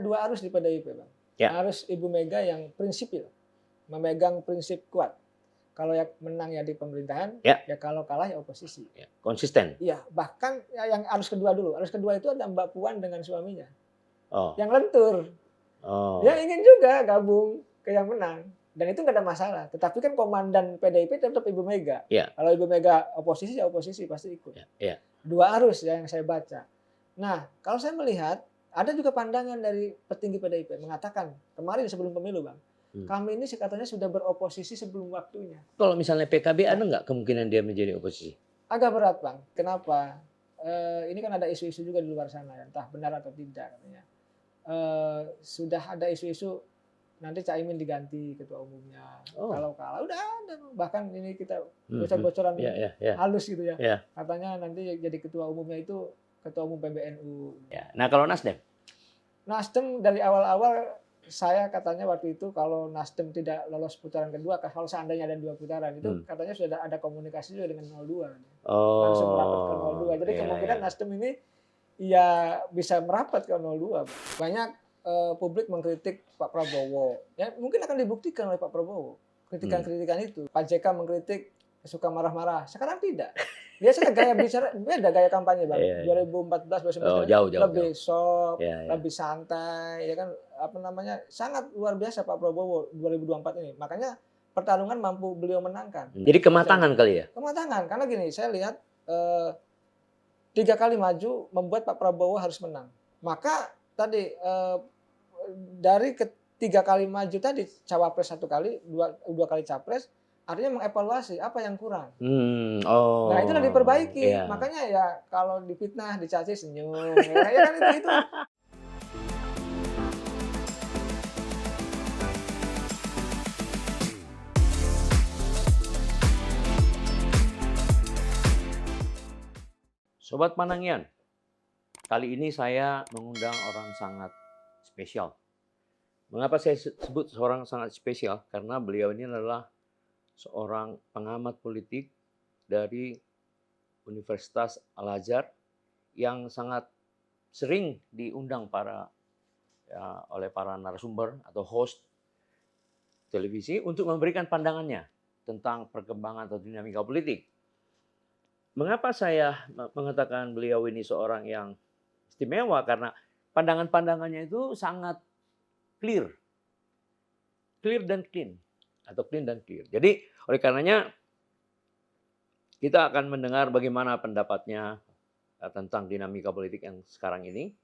dua arus di PDIP, Bang. Ya. Arus Ibu Mega yang prinsipil, memegang prinsip kuat. Kalau yang menang ya di pemerintahan, Ya. ya kalau kalah ya oposisi. Ya, konsisten. Iya, bahkan ya yang arus kedua dulu. Arus kedua itu ada Mbak Puan dengan suaminya. Oh. Yang lentur. Oh. Dia ingin juga gabung ke yang menang. Dan itu nggak ada masalah. Tetapi kan komandan PDIP tetap Ibu Mega. Ya. Kalau Ibu Mega oposisi, ya oposisi pasti ikut. Ya. Ya. Dua arus ya yang saya baca. Nah, kalau saya melihat, ada juga pandangan dari petinggi PDIP mengatakan, kemarin sebelum pemilu, Bang, kami ini katanya sudah beroposisi sebelum waktunya. Kalau misalnya PKB ada nggak kemungkinan dia menjadi oposisi? Agak berat, Bang. Kenapa? Ini kan ada isu-isu juga di luar sana, ya, entah benar atau tidak katanya. Sudah ada isu-isu nanti Caimin diganti ketua umumnya. Kalau kalah udah ada, bahkan ini kita bocor-bocoran halus gitu ya. Katanya nanti jadi ketua umumnya itu ketua umum PBNU. Ya. Nah kalau Nasdem? Nasdem dari awal-awal saya katanya waktu itu kalau Nasdem tidak lolos putaran kedua, kalau seandainya ada 2 putaran itu katanya sudah ada komunikasi juga dengan 02. Langsung merapat ke 02. Jadi kemungkinan Nasdem ini ya bisa merapat ke 02. Banyak publik mengkritik Pak Prabowo. Ya mungkin akan dibuktikan oleh Pak Prabowo. Kritikan-kritikan itu. Pak JK mengkritik suka marah-marah. Sekarang tidak. Biasanya gaya bicara beda gaya kampanye, Bang. 2014 lebih soft, lebih santai, ya kan sangat luar biasa Pak Prabowo 2024 ini. Makanya pertarungan mampu beliau menangkan. Jadi kematangan kali ya? Kematangan, karena gini, saya lihat 3 kali maju membuat Pak Prabowo harus menang. Maka tadi dari 3 kali maju tadi cawapres 1 kali, 2 kali capres, artinya mengevaluasi apa yang kurang. Nah itu udah diperbaiki. Makanya ya kalau difitnah, dicaci senyum. Ya kan itu. Sobat Panangian, kali ini saya mengundang orang sangat spesial. Mengapa saya sebut seorang sangat spesial? Karena beliau ini adalah seorang pengamat politik dari Universitas Al-Azhar yang sangat sering diundang oleh para narasumber atau host televisi untuk memberikan pandangannya tentang perkembangan atau dinamika politik. Mengapa saya mengatakan beliau ini seorang yang istimewa? Karena pandangan-pandangannya itu sangat clear dan clean. Atau clean dan clear. Jadi oleh karenanya kita akan mendengar bagaimana pendapatnya tentang dinamika politik yang sekarang ini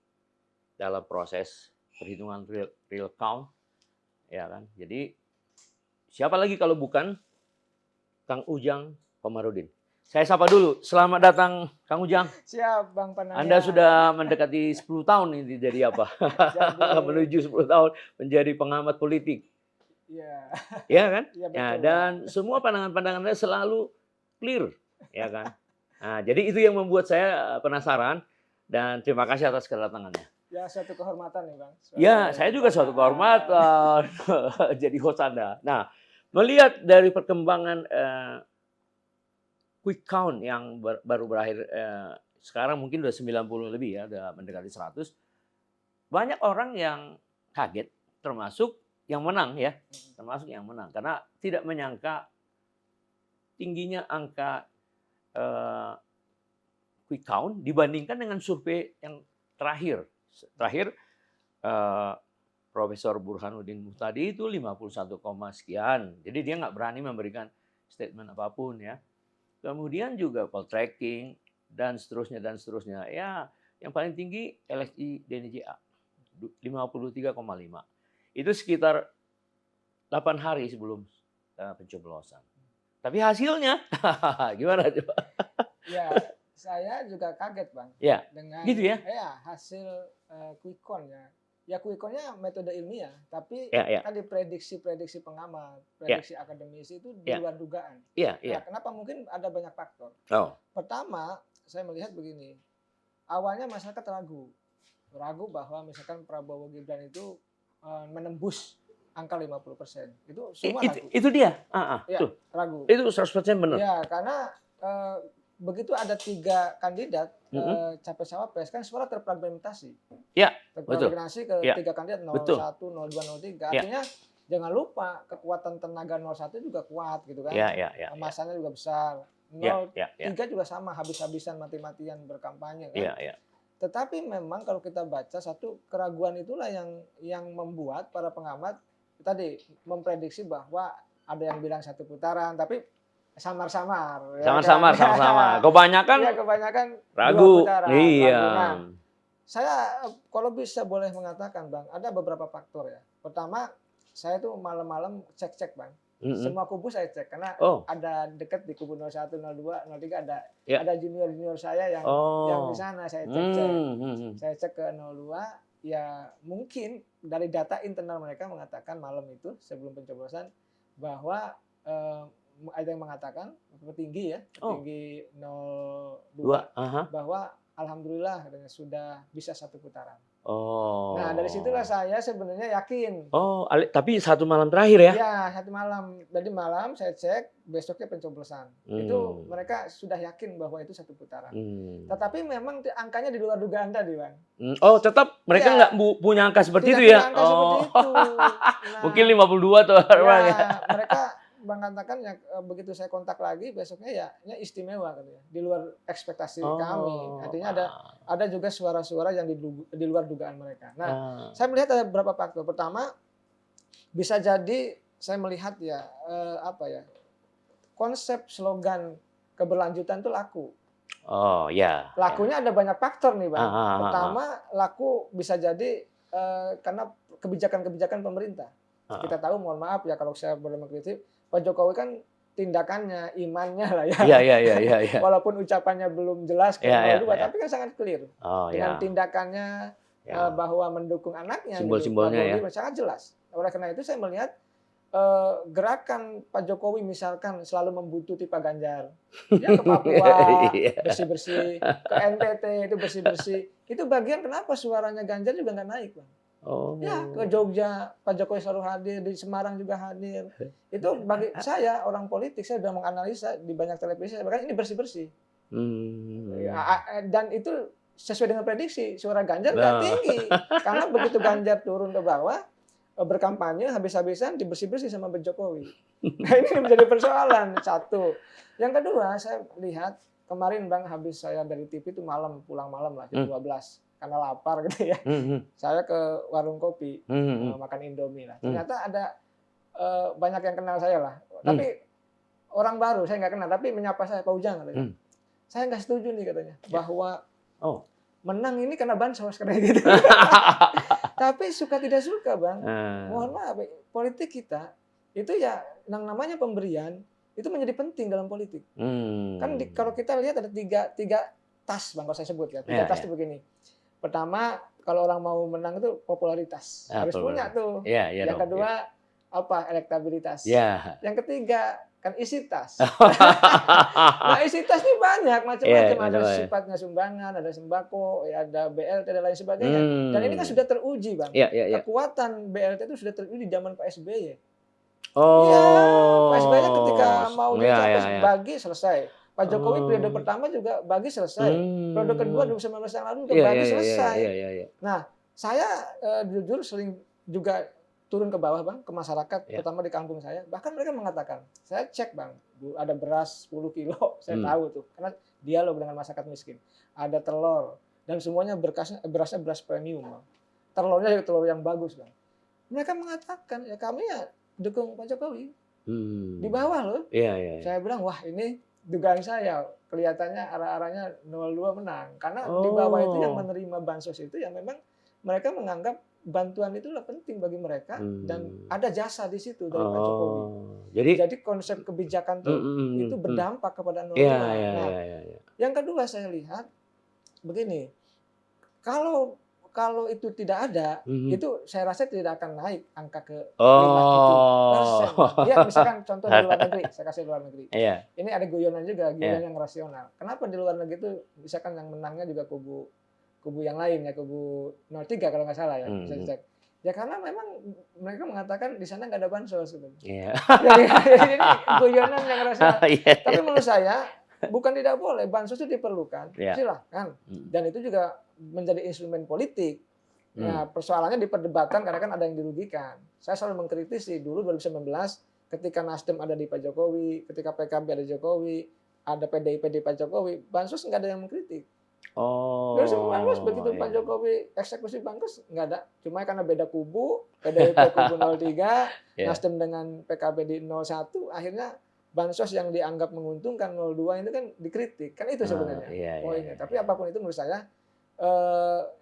dalam proses perhitungan real count, ya kan? Jadi siapa lagi kalau bukan Kang Ujang Komarudin. Saya sapa dulu. Selamat datang Kang Ujang. Siap, Bang Panangian. Anda sudah mendekati 10 tahun ini jadi apa? Menuju 10 tahun menjadi pengamat politik. Iya. Iya kan? Ya, betul, nah, dan semua pandangan-pandangannya selalu clear, ya kan? Nah, jadi itu yang membuat saya penasaran dan terima kasih atas kedatangannya. Ya, suatu kehormatan nih, Bang. Saya juga suatu kehormatan jadi host Anda. Nah, melihat dari perkembangan quick count yang baru berakhir sekarang mungkin udah 90 lebih ya, udah mendekati 100. Banyak orang yang kaget, termasuk yang menang ya, termasuk yang menang karena tidak menyangka tingginya angka quick count dibandingkan dengan survei yang terakhir. Profesor Burhanuddin Muhtadi itu 51, sekian. Jadi dia nggak berani memberikan statement apapun ya. Kemudian juga poll tracking dan seterusnya. Ya, yang paling tinggi LSI DNJA 53,5. Itu sekitar 8 hari sebelum pencoblosan. Tapi hasilnya gimana coba? Ya, saya juga kaget, Bang. Ya, dengan gitu ya? Ya, hasil quick count ya. Ya quick count-nya metode ilmiah, tapi tadi prediksi pengamat, prediksi akademisi itu di luar dugaan. Nah, kenapa? Mungkin ada banyak faktor. Pertama, saya melihat begini. Awalnya masyarakat ragu bahwa misalkan Prabowo Gibran itu menembus angka 50%. Itu semua ragu. Itu dia. Ya, ragu. Itu 100% benar. Ya, karena begitu ada 3 kandidat capres cawapres kan suara terfragmentasi. Ya, terfragmentasi ke ya. 3 kandidat 01, 02, 03. Ya. Artinya jangan lupa kekuatan tenaga 01 juga kuat gitu kan. Ya. Masanya juga besar. 03 juga sama, habis-habisan mati-matian berkampanye kan. Ya. Tetapi memang kalau kita baca satu keraguan itulah yang membuat para pengamat tadi memprediksi bahwa ada yang bilang 1 putaran, tapi samar-samar. Samar-samar. Kebanyakan ya, kebanyakan ragu. 2 putaran. Iya. Nah, saya kalau bisa boleh mengatakan Bang, ada beberapa faktor ya. Pertama, saya tuh malam-malam cek-cek Bang. Semua kubu saya cek karena ada dekat di kubu 01, 02, 03 ada junior saya yang di sana saya cek. Saya cek ke 02 ya mungkin dari data internal mereka mengatakan malam itu sebelum pencoblosan bahwa ada yang mengatakan petinggi 02 bahwa alhamdulillah katanya sudah bisa 1 putaran. Nah, dari situlah saya sebenarnya yakin. Tapi 1 malam terakhir ya? Iya, 1 malam. Jadi malam saya cek, besoknya pencoblosan. Itu mereka sudah yakin bahwa itu 1 putaran. Tetapi memang angkanya di luar dugaan tadi, Bang. Tetap mereka nggak punya angka seperti itu ya? Angka seperti itu. Nah, mungkin 52 tuh. Mereka Bang katakan ya begitu saya kontak lagi besoknya ya istimewa katanya, di luar ekspektasi kami. Artinya ada juga suara-suara yang di luar dugaan mereka. Nah, saya melihat ada beberapa faktor. Pertama, bisa jadi saya melihat ya konsep slogan keberlanjutan itu laku. Lakunya ada banyak faktor nih Bang. Pertama, laku bisa jadi karena kebijakan-kebijakan pemerintah. Kita tahu, mohon maaf ya kalau saya boleh mengkritik, Pak Jokowi kan tindakannya, imannya lah ya. Iya. Walaupun ucapannya belum jelas tapi kan sangat clear. Dengan tindakannya bahwa mendukung anaknya, simbol-simbolnya ya. Sangat jelas. Oleh karena itu saya melihat gerakan Pak Jokowi misalkan selalu membuntuti Pak Ganjar. Dia ke Papua bersih-bersih, ke NTT itu bersih-bersih. Itu bagian kenapa suaranya Ganjar juga nggak naik, Bang. Ya, ke Jogja Pak Jokowi selalu hadir, di Semarang juga hadir. Itu bagi saya orang politik, saya sudah menganalisa di banyak televisi, saya bilang ini bersih-bersih. Dan itu sesuai dengan prediksi, suara Ganjar nggak tinggi. Karena begitu Ganjar turun ke bawah, berkampanye habis-habisan dibersih-bersih sama Pak Jokowi. Nah, ini menjadi persoalan. 1. Yang kedua, saya lihat kemarin Bang habis saya dari TV itu pulang malam lah jam 12. Karena lapar gitu ya. Saya ke warung kopi, makan Indomie lah. Ternyata ada banyak yang kenal saya lah. Tapi orang baru, saya nggak kenal. Tapi menyapa saya, Pak Ujang katanya. Saya nggak setuju nih katanya. Bahwa menang ini karena bansos katanya gitu. Tapi suka tidak suka Bang. Mohon maaf, politik kita itu ya yang namanya pemberian itu menjadi penting dalam politik. Kan kalau kita lihat ada tiga tas Bang, kalau saya sebut ya. 3 tas itu begini. Pertama, kalau orang mau menang itu popularitas. Harus punya tuh. Yang kedua, elektabilitas. Yang ketiga, kan isi tas. Nah, isi tas ini banyak macam-macam. Ada sifatnya sumbangan, ada sembako, ada BLT dan lain sebagainya. Dan ini kan sudah teruji, Bang. Kekuatan BLT itu sudah teruji di zaman Pak SBY. Pak SBY ketika mau bagi selesai. Pak Jokowi periode pertama juga bagi selesai. Periode kedua 2019 yang lalu juga bagi selesai. Nah, saya jujur sering juga turun ke bawah Bang, ke masyarakat, terutama di kampung saya. Bahkan mereka mengatakan, saya cek Bang, ada beras 10 kilo, saya tahu tuh. Karena dialog dengan masyarakat miskin. Ada telur, dan semuanya berasnya beras premium Bang. Telurnya telur yang bagus Bang. Mereka mengatakan, ya kami ya dukung Pak Jokowi. Di bawah loh. Saya bilang, wah ini dugaan saya kelihatannya arah-arahnya 02 menang karena di bawah itu yang menerima bansos itu yang memang mereka menganggap bantuan itulah penting bagi mereka dan ada jasa di situ dari Pak Jokowi. Jadi konsep kebijakan itu berdampak kepada 02. Yang kedua saya lihat begini, kalau itu tidak ada, itu saya rasa tidak akan naik angka ke 57%. Dia misalkan contoh di luar negeri, saya kasih luar negeri. Ini ada guyonan juga, guyonan yang rasional. Kenapa di luar negeri itu misalkan yang menangnya juga kubu yang lain ya, kubu 03 kalau nggak salah ya, bisa dicek. Ya karena memang mereka mengatakan di sana nggak ada bansos gitu. Jadi ini guyonan yang rasional. Tapi menurut saya bukan tidak boleh, bansos itu diperlukan, Ya. silahkan. Hmm. Dan itu juga menjadi instrumen politik. Nah, persoalannya diperdebatkan karena kan ada yang dirugikan. Saya selalu mengkritisi dulu 2019 ketika Nasdem ada di Pak Jokowi, ketika PKB ada Jokowi, ada PDIP di Pak Jokowi, bansos nggak ada yang mengkritik. Oh, 2019 begitu Pak iya. Jokowi eksekusi bansos nggak ada. Cuma karena beda kubu, PDIP kubu 03, Ya. Nasdem dengan PKB di 01, akhirnya bansos yang dianggap menguntungkan 02 itu kan dikritik. Kan itu sebenarnya Iya, iya, poinnya. iya, Tapi iya. apapun itu menurut saya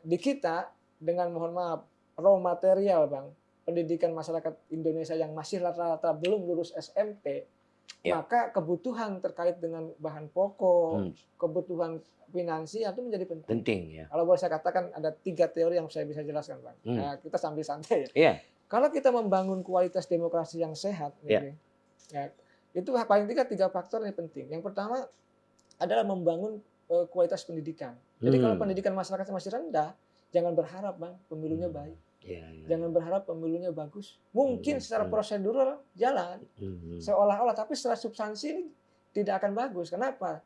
di kita dengan mohon maaf raw material Bang, pendidikan masyarakat Indonesia yang masih rata-rata belum lulus SMP, Ya. maka kebutuhan terkait dengan bahan pokok, kebutuhan finansial itu menjadi penting. Penting ya. Kalau boleh saya katakan ada 3 teori yang saya bisa jelaskan Bang. Nah, kita sambil santai ya. Iya. Kalau kita membangun kualitas demokrasi yang sehat, Ya. ya, itu paling tidak 3 faktor yang penting. Yang pertama adalah membangun kualitas pendidikan. Jadi kalau pendidikan masyarakat masih rendah, jangan berharap Bang pemilunya baik. Ya, ya. Jangan berharap pemilunya bagus. Mungkin secara prosedural jalan, seolah-olah, tapi secara substansi ini tidak akan bagus. Kenapa?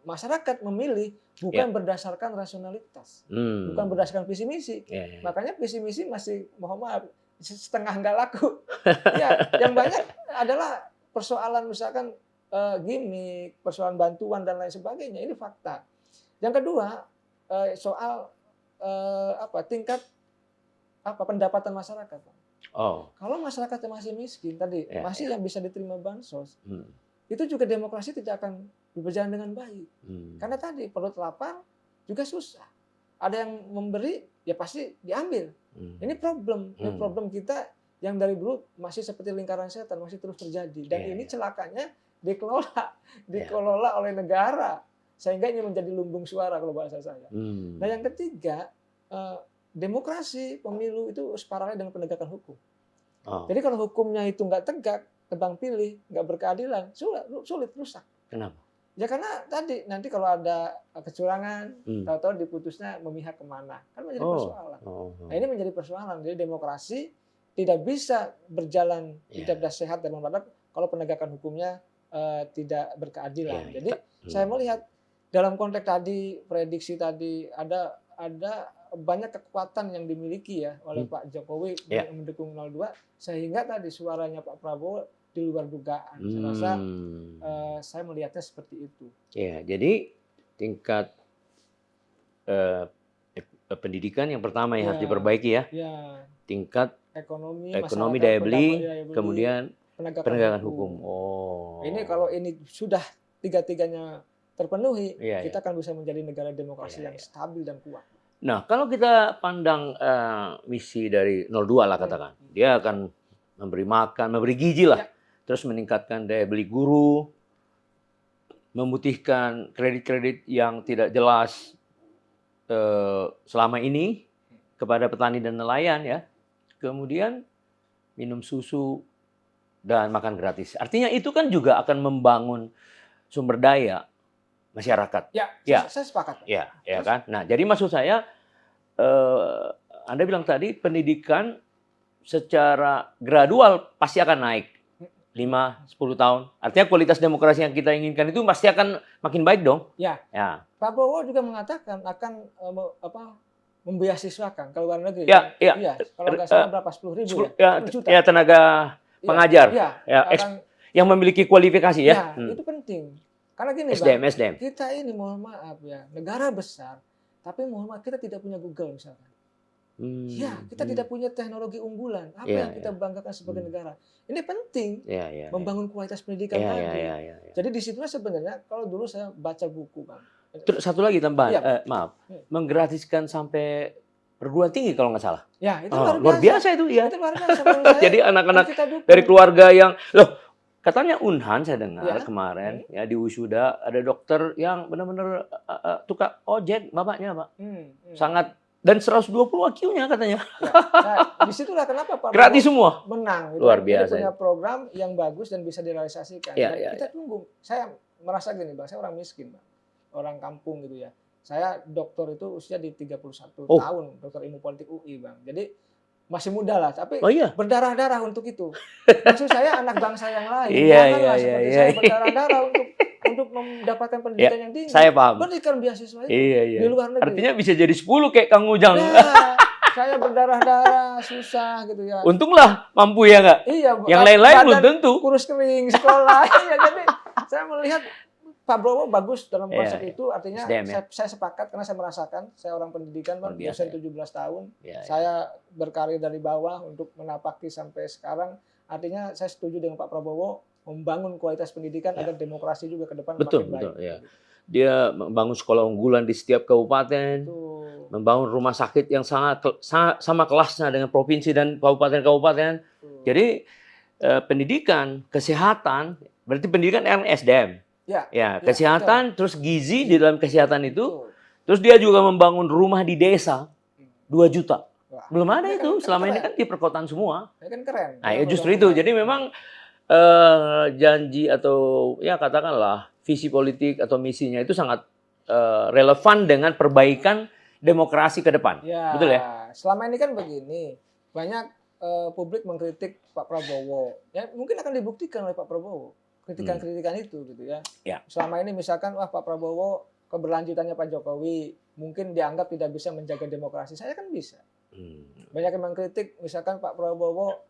Masyarakat memilih bukan berdasarkan rasionalitas, bukan berdasarkan visi misi. Makanya visi misi masih, mohon maaf, setengah nggak laku. Ya, yang banyak adalah persoalan misalkan gimmick, persoalan bantuan dan lain sebagainya. Ini fakta. Yang kedua soal tingkat pendapatan masyarakat. Kalau masyarakatnya masih miskin tadi, masih yang bisa diterima bansos, itu juga demokrasi tidak akan berjalan dengan baik. Karena tadi perut lapar juga susah. Ada yang memberi, ya pasti diambil. Ini problem kita yang dari dulu masih seperti lingkaran setan, masih terus terjadi. Dan ini celakanya dikelola oleh negara, sehingga ini menjadi lumbung suara kalau bahasa saya. Nah yang ketiga, demokrasi pemilu itu separalel dengan penegakan hukum. Jadi kalau hukumnya itu nggak tegak, tebang pilih, nggak berkeadilan, sulit, rusak. Kenapa? Ya karena tadi nanti kalau ada kecurangan, tahu-tahu diputusnya memihak kemana, kan menjadi persoalan. Nah ini menjadi persoalan. Jadi demokrasi tidak bisa berjalan, tidak bisa sehat dan memadap kalau penegakan hukumnya tidak berkeadilan. Jadi saya melihat dalam konteks tadi, prediksi tadi ada banyak kekuatan yang dimiliki ya oleh Pak Jokowi yang mendukung 02, sehingga tadi suaranya Pak Prabowo di luar dugaan. Saya rasa saya melihatnya seperti itu. Ya, jadi tingkat pendidikan yang pertama yang harus diperbaiki ya. Tingkat ekonomi daya beli, kemudian penegakan hukum. Ini kalau ini sudah tiga-tiganya terpenuhi, kita akan bisa menjadi negara demokrasi yang stabil dan kuat. Nah, kalau kita pandang misi dari 02 lah katakan, dia akan memberi makan, memberi gizi lah, terus meningkatkan daya beli guru, memutihkan kredit-kredit yang tidak jelas selama ini kepada petani dan nelayan ya, kemudian minum susu dan makan gratis. Artinya itu kan juga akan membangun sumber daya masyarakat. Ya, saya sepakat. Ya kan. Nah, jadi maksud saya, Anda bilang tadi pendidikan secara gradual pasti akan naik 5-10 tahun. Artinya kualitas demokrasi yang kita inginkan itu pasti akan makin baik dong. Ya. Pak Prabowo juga mengatakan akan membeasiswakan ke luar negeri. Iya. Kalau nggak salah berapa 10.000 juta. Ya, tenaga pengajar. Yang memiliki kualifikasi ya. Itu penting. Karena gini SDM. Kita ini mohon maaf ya, negara besar, tapi mohon maaf kita tidak punya Google misalkan. Kita tidak punya teknologi unggulan. Apa yang kita banggakan sebagai negara? Ini penting membangun kualitas pendidikan tadi. Jadi disitulah sebenarnya kalau dulu saya baca buku Bang. Terus satu lagi tambahan, maaf, menggratiskan sampai perguruan tinggi kalau nggak salah. Ya itu luar biasa itu ya. Itu luar biasa. Jadi anak-anak dari keluarga yang katanya Unhan saya dengar kemarin ya di wisuda ada dokter yang benar-benar tukang ojek bapaknya Pak. Sangat dan 120 IQ-nya katanya. Nah, disitulah kenapa Pak gratis semua. Menang. Luar biasa. Dia punya program yang bagus dan bisa direalisasikan. Kita tunggu. Saya merasa gini Bang, saya orang miskin Bang. Orang kampung gitu ya. Saya dokter itu usia di 31 tahun, dokter ilmu politik UI Bang. Jadi masih muda lah, tapi berdarah-darah untuk itu. Maksud saya anak bangsa yang lain, janganlah seperti saya berdarah-darah untuk untuk mendapatkan Ya, pendidikan yang tinggi. saya paham. Berikan beasiswa itu Iya, iya. di luar negeri. Artinya bisa jadi 10 kayak Kang Ujang. Nah, saya berdarah-darah, susah gitu ya. Untunglah mampu ya nggak? Iya, Yang lain-lain belum badan tentu. kurus kering, sekolah. Iya, jadi saya melihat Pak Prabowo bagus dalam konsep Iya, itu, artinya SDM, ya. saya sepakat karena saya merasakan, saya orang pendidikan, Bang, Luar biasa, dosen 17 tahun. Ya, ya. Saya berkarir dari bawah untuk menapaki sampai sekarang. Artinya saya setuju dengan Pak Prabowo membangun kualitas pendidikan Ya. agar demokrasi juga ke depan Betul, makin baik. betul. Ya. Dia membangun sekolah unggulan di setiap kabupaten, Betul. membangun rumah sakit yang sangat sama kelasnya dengan provinsi dan kabupaten-kabupaten. Betul. Jadi pendidikan, kesehatan, berarti pendidikan SDM. Ya, kesehatan, terus gizi di dalam kesehatan itu. Betul. Terus dia juga membangun rumah di desa 2 juta. Wah, Belum ada ini itu. kan Selama ini keren. kan di perkotaan semua. Ini kan keren. Nah, ya justru itu. Jadi memang janji atau ya katakanlah visi politik atau misinya itu sangat relevan dengan perbaikan demokrasi ke depan. Ya, betul ya? Selama ini kan begini, banyak publik mengkritik Pak Prabowo. Ya, mungkin akan dibuktikan oleh Pak Prabowo kritikan-kritikan itu gitu ya. Ya. Selama ini misalkan wah Pak Prabowo keberlanjutannya Pak Jokowi mungkin dianggap tidak bisa menjaga demokrasi. Saya kan bisa. Banyak yang mengkritik misalkan Pak Prabowo,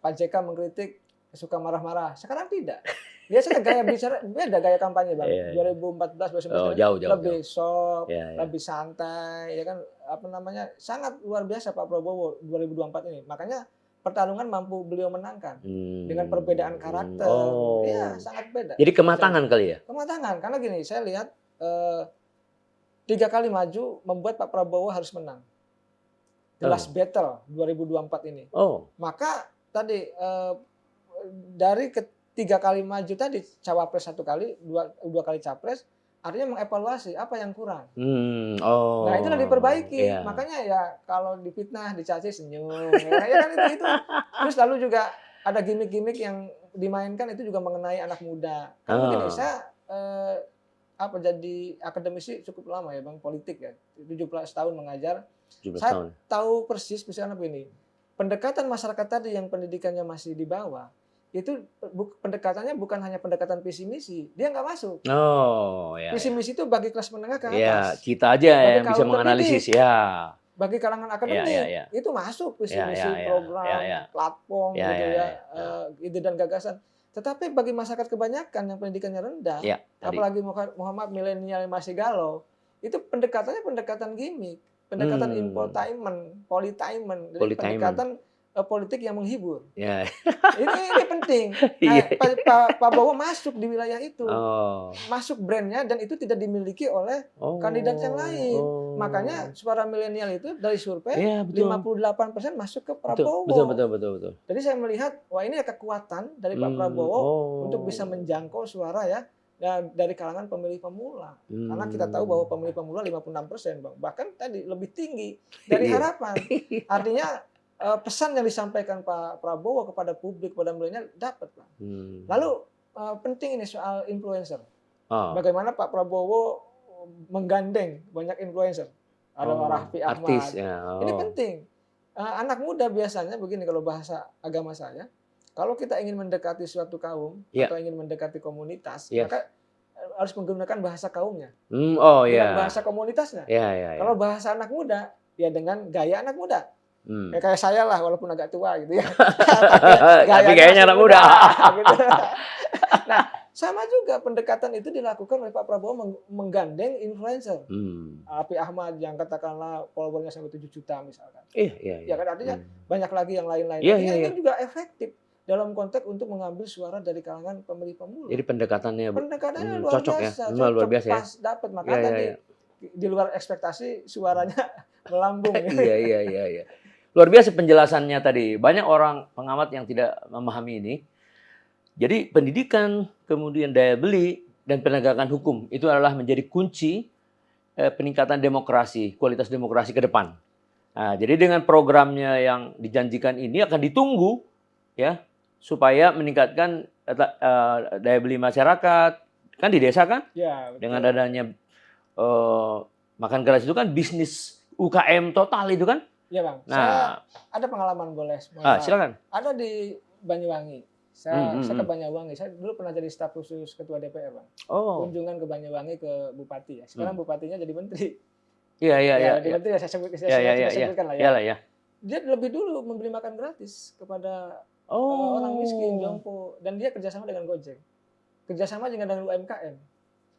Pak JK mengkritik suka marah-marah. Sekarang tidak. Biasanya gaya bicara beda, gaya kampanye, Bang. 2014 jauh, lebih soft, Ya. lebih santai, ya kan, apa namanya, sangat luar biasa Pak Prabowo 2024 ini. Makanya pertarungan mampu beliau menangkan dengan perbedaan karakter. Ya, sangat beda. Jadi kematangan kali ya? Kematangan, karena gini, saya lihat 3 kali maju membuat Pak Prabowo harus menang. The last battle 2024 ini. Maka tadi dari 3 kali maju tadi, cawapres 1 kali, 2 kali capres, artinya mengevaluasi apa yang kurang. Nah, itulah diperbaiki. Yeah. Makanya ya kalau difitnah, dicaci senyum. Ya kan itu. Terus lalu juga ada gimmick-gimmick yang dimainkan itu juga mengenai anak muda. Kan begini, saya jadi akademisi cukup lama ya, Bang, politik ya. 17 tahun mengajar. 17 saya tahun. tahu persis misalnya begini. Pendekatan masyarakat tadi yang pendidikannya masih di bawah, itu pendekatannya bukan hanya pendekatan visi misi, dia nggak masuk. Visi misi itu bagi kelas menengah ke atas. Ya, kita aja yang bisa menganalisis ya. Bagi kalangan akademik itu masuk visi misi, program, platform gitu ya, ide dan gagasan. Tetapi bagi masyarakat kebanyakan yang pendidikannya rendah, apalagi Muhammad milenial yang masih galau, itu pendekatannya pendekatan gimmick, pendekatan infotainment, polytainment, jadi pendekatan politik yang menghibur. Ini penting. Pak Prabowo masuk di wilayah itu, masuk brandnya, dan itu tidak dimiliki oleh kandidat yang lain. Makanya suara milenial itu dari survei 58% masuk ke Prabowo. Betul. Jadi saya melihat wah ini kekuatan dari Pak Prabowo untuk bisa menjangkau suara ya dari kalangan pemilih pemula. Karena kita tahu bahwa pemilih pemula 56%, Bang. Bahkan tadi lebih tinggi dari harapan. Artinya pesan yang disampaikan Pak Prabowo kepada publik, kepada milenial dapat, Bang. Lalu penting ini soal influencer. Bagaimana Pak Prabowo menggandeng banyak influencer. Ada Raffi Ahmad. Artis, Ini penting. Anak muda biasanya begini kalau bahasa agama saya, kalau kita ingin mendekati suatu kaum atau ingin mendekati komunitas, maka harus menggunakan bahasa kaumnya. Dengan bahasa komunitasnya. Kalau bahasa anak muda, ya dengan gaya anak muda. Kayak saya lah, walaupun agak tua gitu ya. Tapi kayaknya anak muda. Gitu. Nah, sama juga pendekatan itu dilakukan oleh Pak Prabowo menggandeng influencer. Raffi Ahmad yang katakanlah followernya sampai 7 juta misalkan. Ya kan, artinya banyak lagi yang lain-lain. Ini juga efektif dalam konteks untuk mengambil suara dari kalangan pemilih pemula. Jadi pendekatannya luar cocok biasa. Ya. Luar biasa pas dapat, maka tadi di luar ekspektasi suaranya melambung. Iya. Luar biasa penjelasannya tadi. Banyak orang pengamat yang tidak memahami ini. Jadi pendidikan, kemudian daya beli, dan penegakan hukum itu adalah menjadi kunci peningkatan demokrasi, kualitas demokrasi ke depan. Nah, jadi dengan programnya yang dijanjikan ini akan ditunggu ya supaya meningkatkan daya beli masyarakat. Kan di desa kan? Ya, betul. Dengan adanya makan gratis itu kan bisnis UKM total itu kan? Iya, Bang. Nah, saya ada pengalaman boleh. Silakan. Ada di Banyuwangi. Saya ke Banyuwangi. Saya dulu pernah jadi staf khusus ketua DPR, Bang. Oh. Kunjungan ke Banyuwangi ke bupati ya. Sekarang bupatinya jadi menteri. Iya. Jadi menteri ya saya sebutkan lah ya. Ya. Dia lebih dulu membeli makan gratis kepada orang miskin, jompo, dan dia kerjasama dengan Gojek, kerjasama juga dengan UMKM.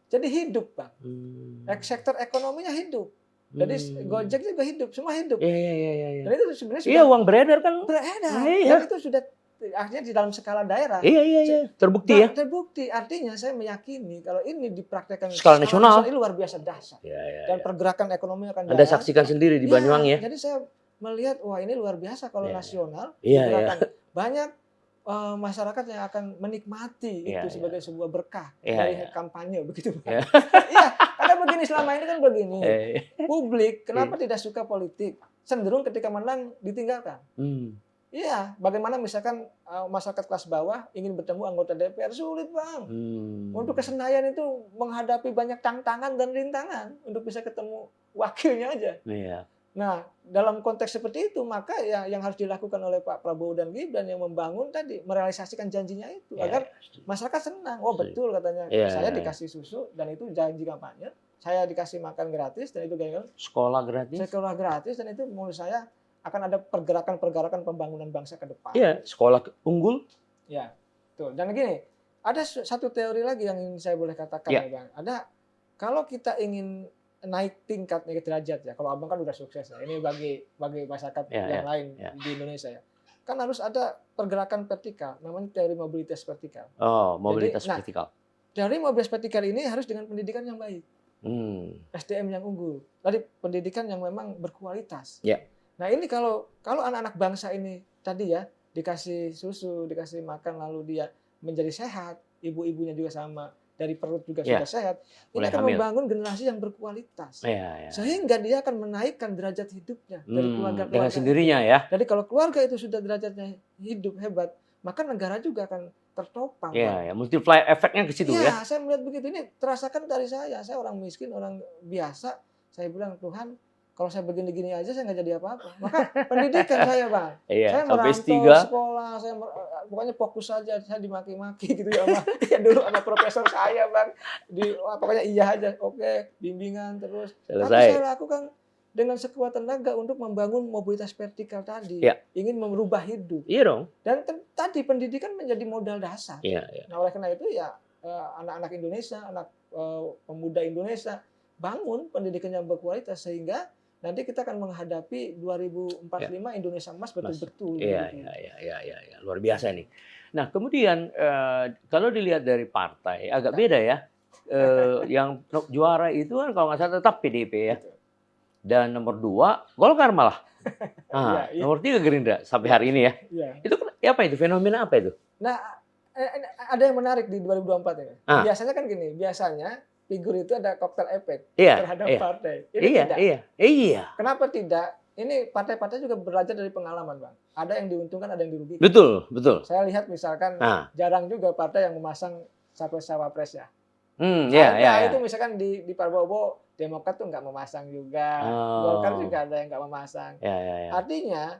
Jadi hidup, Bang. Sektor ekonominya hidup. Jadi Gojek juga hidup, semua hidup. Iya. Dan itu sebenarnya sudah uang beredar kan? Beredar. Iya. Dan itu sudah akhirnya di dalam skala daerah. Iya. Terbukti ya. Terbukti. Artinya saya meyakini kalau ini dipraktekkan skala nasional ini luar biasa dahsyat. Dan pergerakan ekonomi akan Anda saksikan sendiri di Banyuwangi ya. Jadi saya melihat wah ini luar biasa kalau nasional. Iya. Banyak masyarakat yang akan menikmati itu sebagai sebuah berkah dari kampanye begitu. Iya, karena begini selama ini kan begini. Publik kenapa tidak suka politik? Cenderung ketika menang ditinggalkan. Iya, bagaimana misalkan masyarakat kelas bawah ingin bertemu anggota DPR sulit, Bang. Untuk ke Senayan itu menghadapi banyak tantangan dan rintangan untuk bisa ketemu wakilnya aja. Iya. Nah, dalam konteks seperti itu, maka yang harus dilakukan oleh Pak Prabowo dan Gibran yang membangun tadi, merealisasikan janjinya itu agar masyarakat senang. Oh betul katanya, saya dikasih susu dan itu janji kampanye. Saya dikasih makan gratis dan itu sekolah gratis dan itu menurut saya akan ada pergerakan pembangunan bangsa ke depan. Iya, sekolah unggul. Ya, tuh. Dan gini, ada satu teori lagi yang ingin saya boleh katakan ya, Bang. Ada kalau kita ingin naik tingkat derajat ya. Kalau Abang kan udah sukses ya. Ini bagi masyarakat yang lain di Indonesia ya. Kan harus ada pergerakan vertikal, namanya teori mobilitas vertikal. Oh, mobilitas vertikal. Dari mobilitas vertikal ini harus dengan pendidikan yang baik. SDM yang unggul. Tadi pendidikan yang memang berkualitas. Nah, ini kalau anak-anak bangsa ini tadi ya dikasih susu, dikasih makan lalu dia menjadi sehat, ibu-ibunya juga sama. Dari perut juga sudah sehat, ini akan membangun generasi yang berkualitas. Sehingga dia akan menaikkan derajat hidupnya dari keluarga dengan sendirinya ya. Jadi kalau keluarga itu sudah derajatnya hidup hebat, maka negara juga akan tertopang. Multiplier efeknya ke situ ya. Saya melihat begitu, ini terasakan dari saya orang miskin, orang biasa, saya bilang Tuhan, kalau saya begini-gini aja saya nggak jadi apa-apa. Maka pendidikan saya, Bang. Saya merantau sekolah, saya pokoknya fokus saja. Saya dimaki-maki gitu ya, Bang. Ya dulu ada profesor saya, Bang. Pokoknya iya aja. Oke, bimbingan terus. Selesai. Tapi saya lakukan dengan sekuat tenaga untuk membangun mobilitas vertikal tadi. Ingin merubah hidup. Iya dong. Dan tadi pendidikan menjadi modal dasar. Nah, oleh karena itu ya anak-anak Indonesia, anak pemuda Indonesia bangun pendidikan yang berkualitas sehingga nanti kita akan menghadapi 2045 Indonesia emas betul-betul. Iya. Luar biasa nih. Nah, kemudian kalau dilihat dari partai agak beda ya. Yang juara itu kan kalau nggak salah tetap PDIP ya. Dan nomor 2 Golkar malah. Nomor 3 Gerindra sampai hari ini ya. Itu apa itu? Fenomena apa itu? Nah, ada yang menarik di 2024 ini. Biasanya kan gini, figur itu ada koktel efek terhadap partai. Ini tidak. Iya. Kenapa tidak? Ini partai-partai juga belajar dari pengalaman, Bang. Ada yang diuntungkan, ada yang dirugikan. Betul. Saya lihat misalkan jarang juga partai yang memasang capres-cawapres ya. Itu misalkan di Prabowo, Demokrat tuh nggak memasang juga. Golkar juga ada yang nggak memasang. Artinya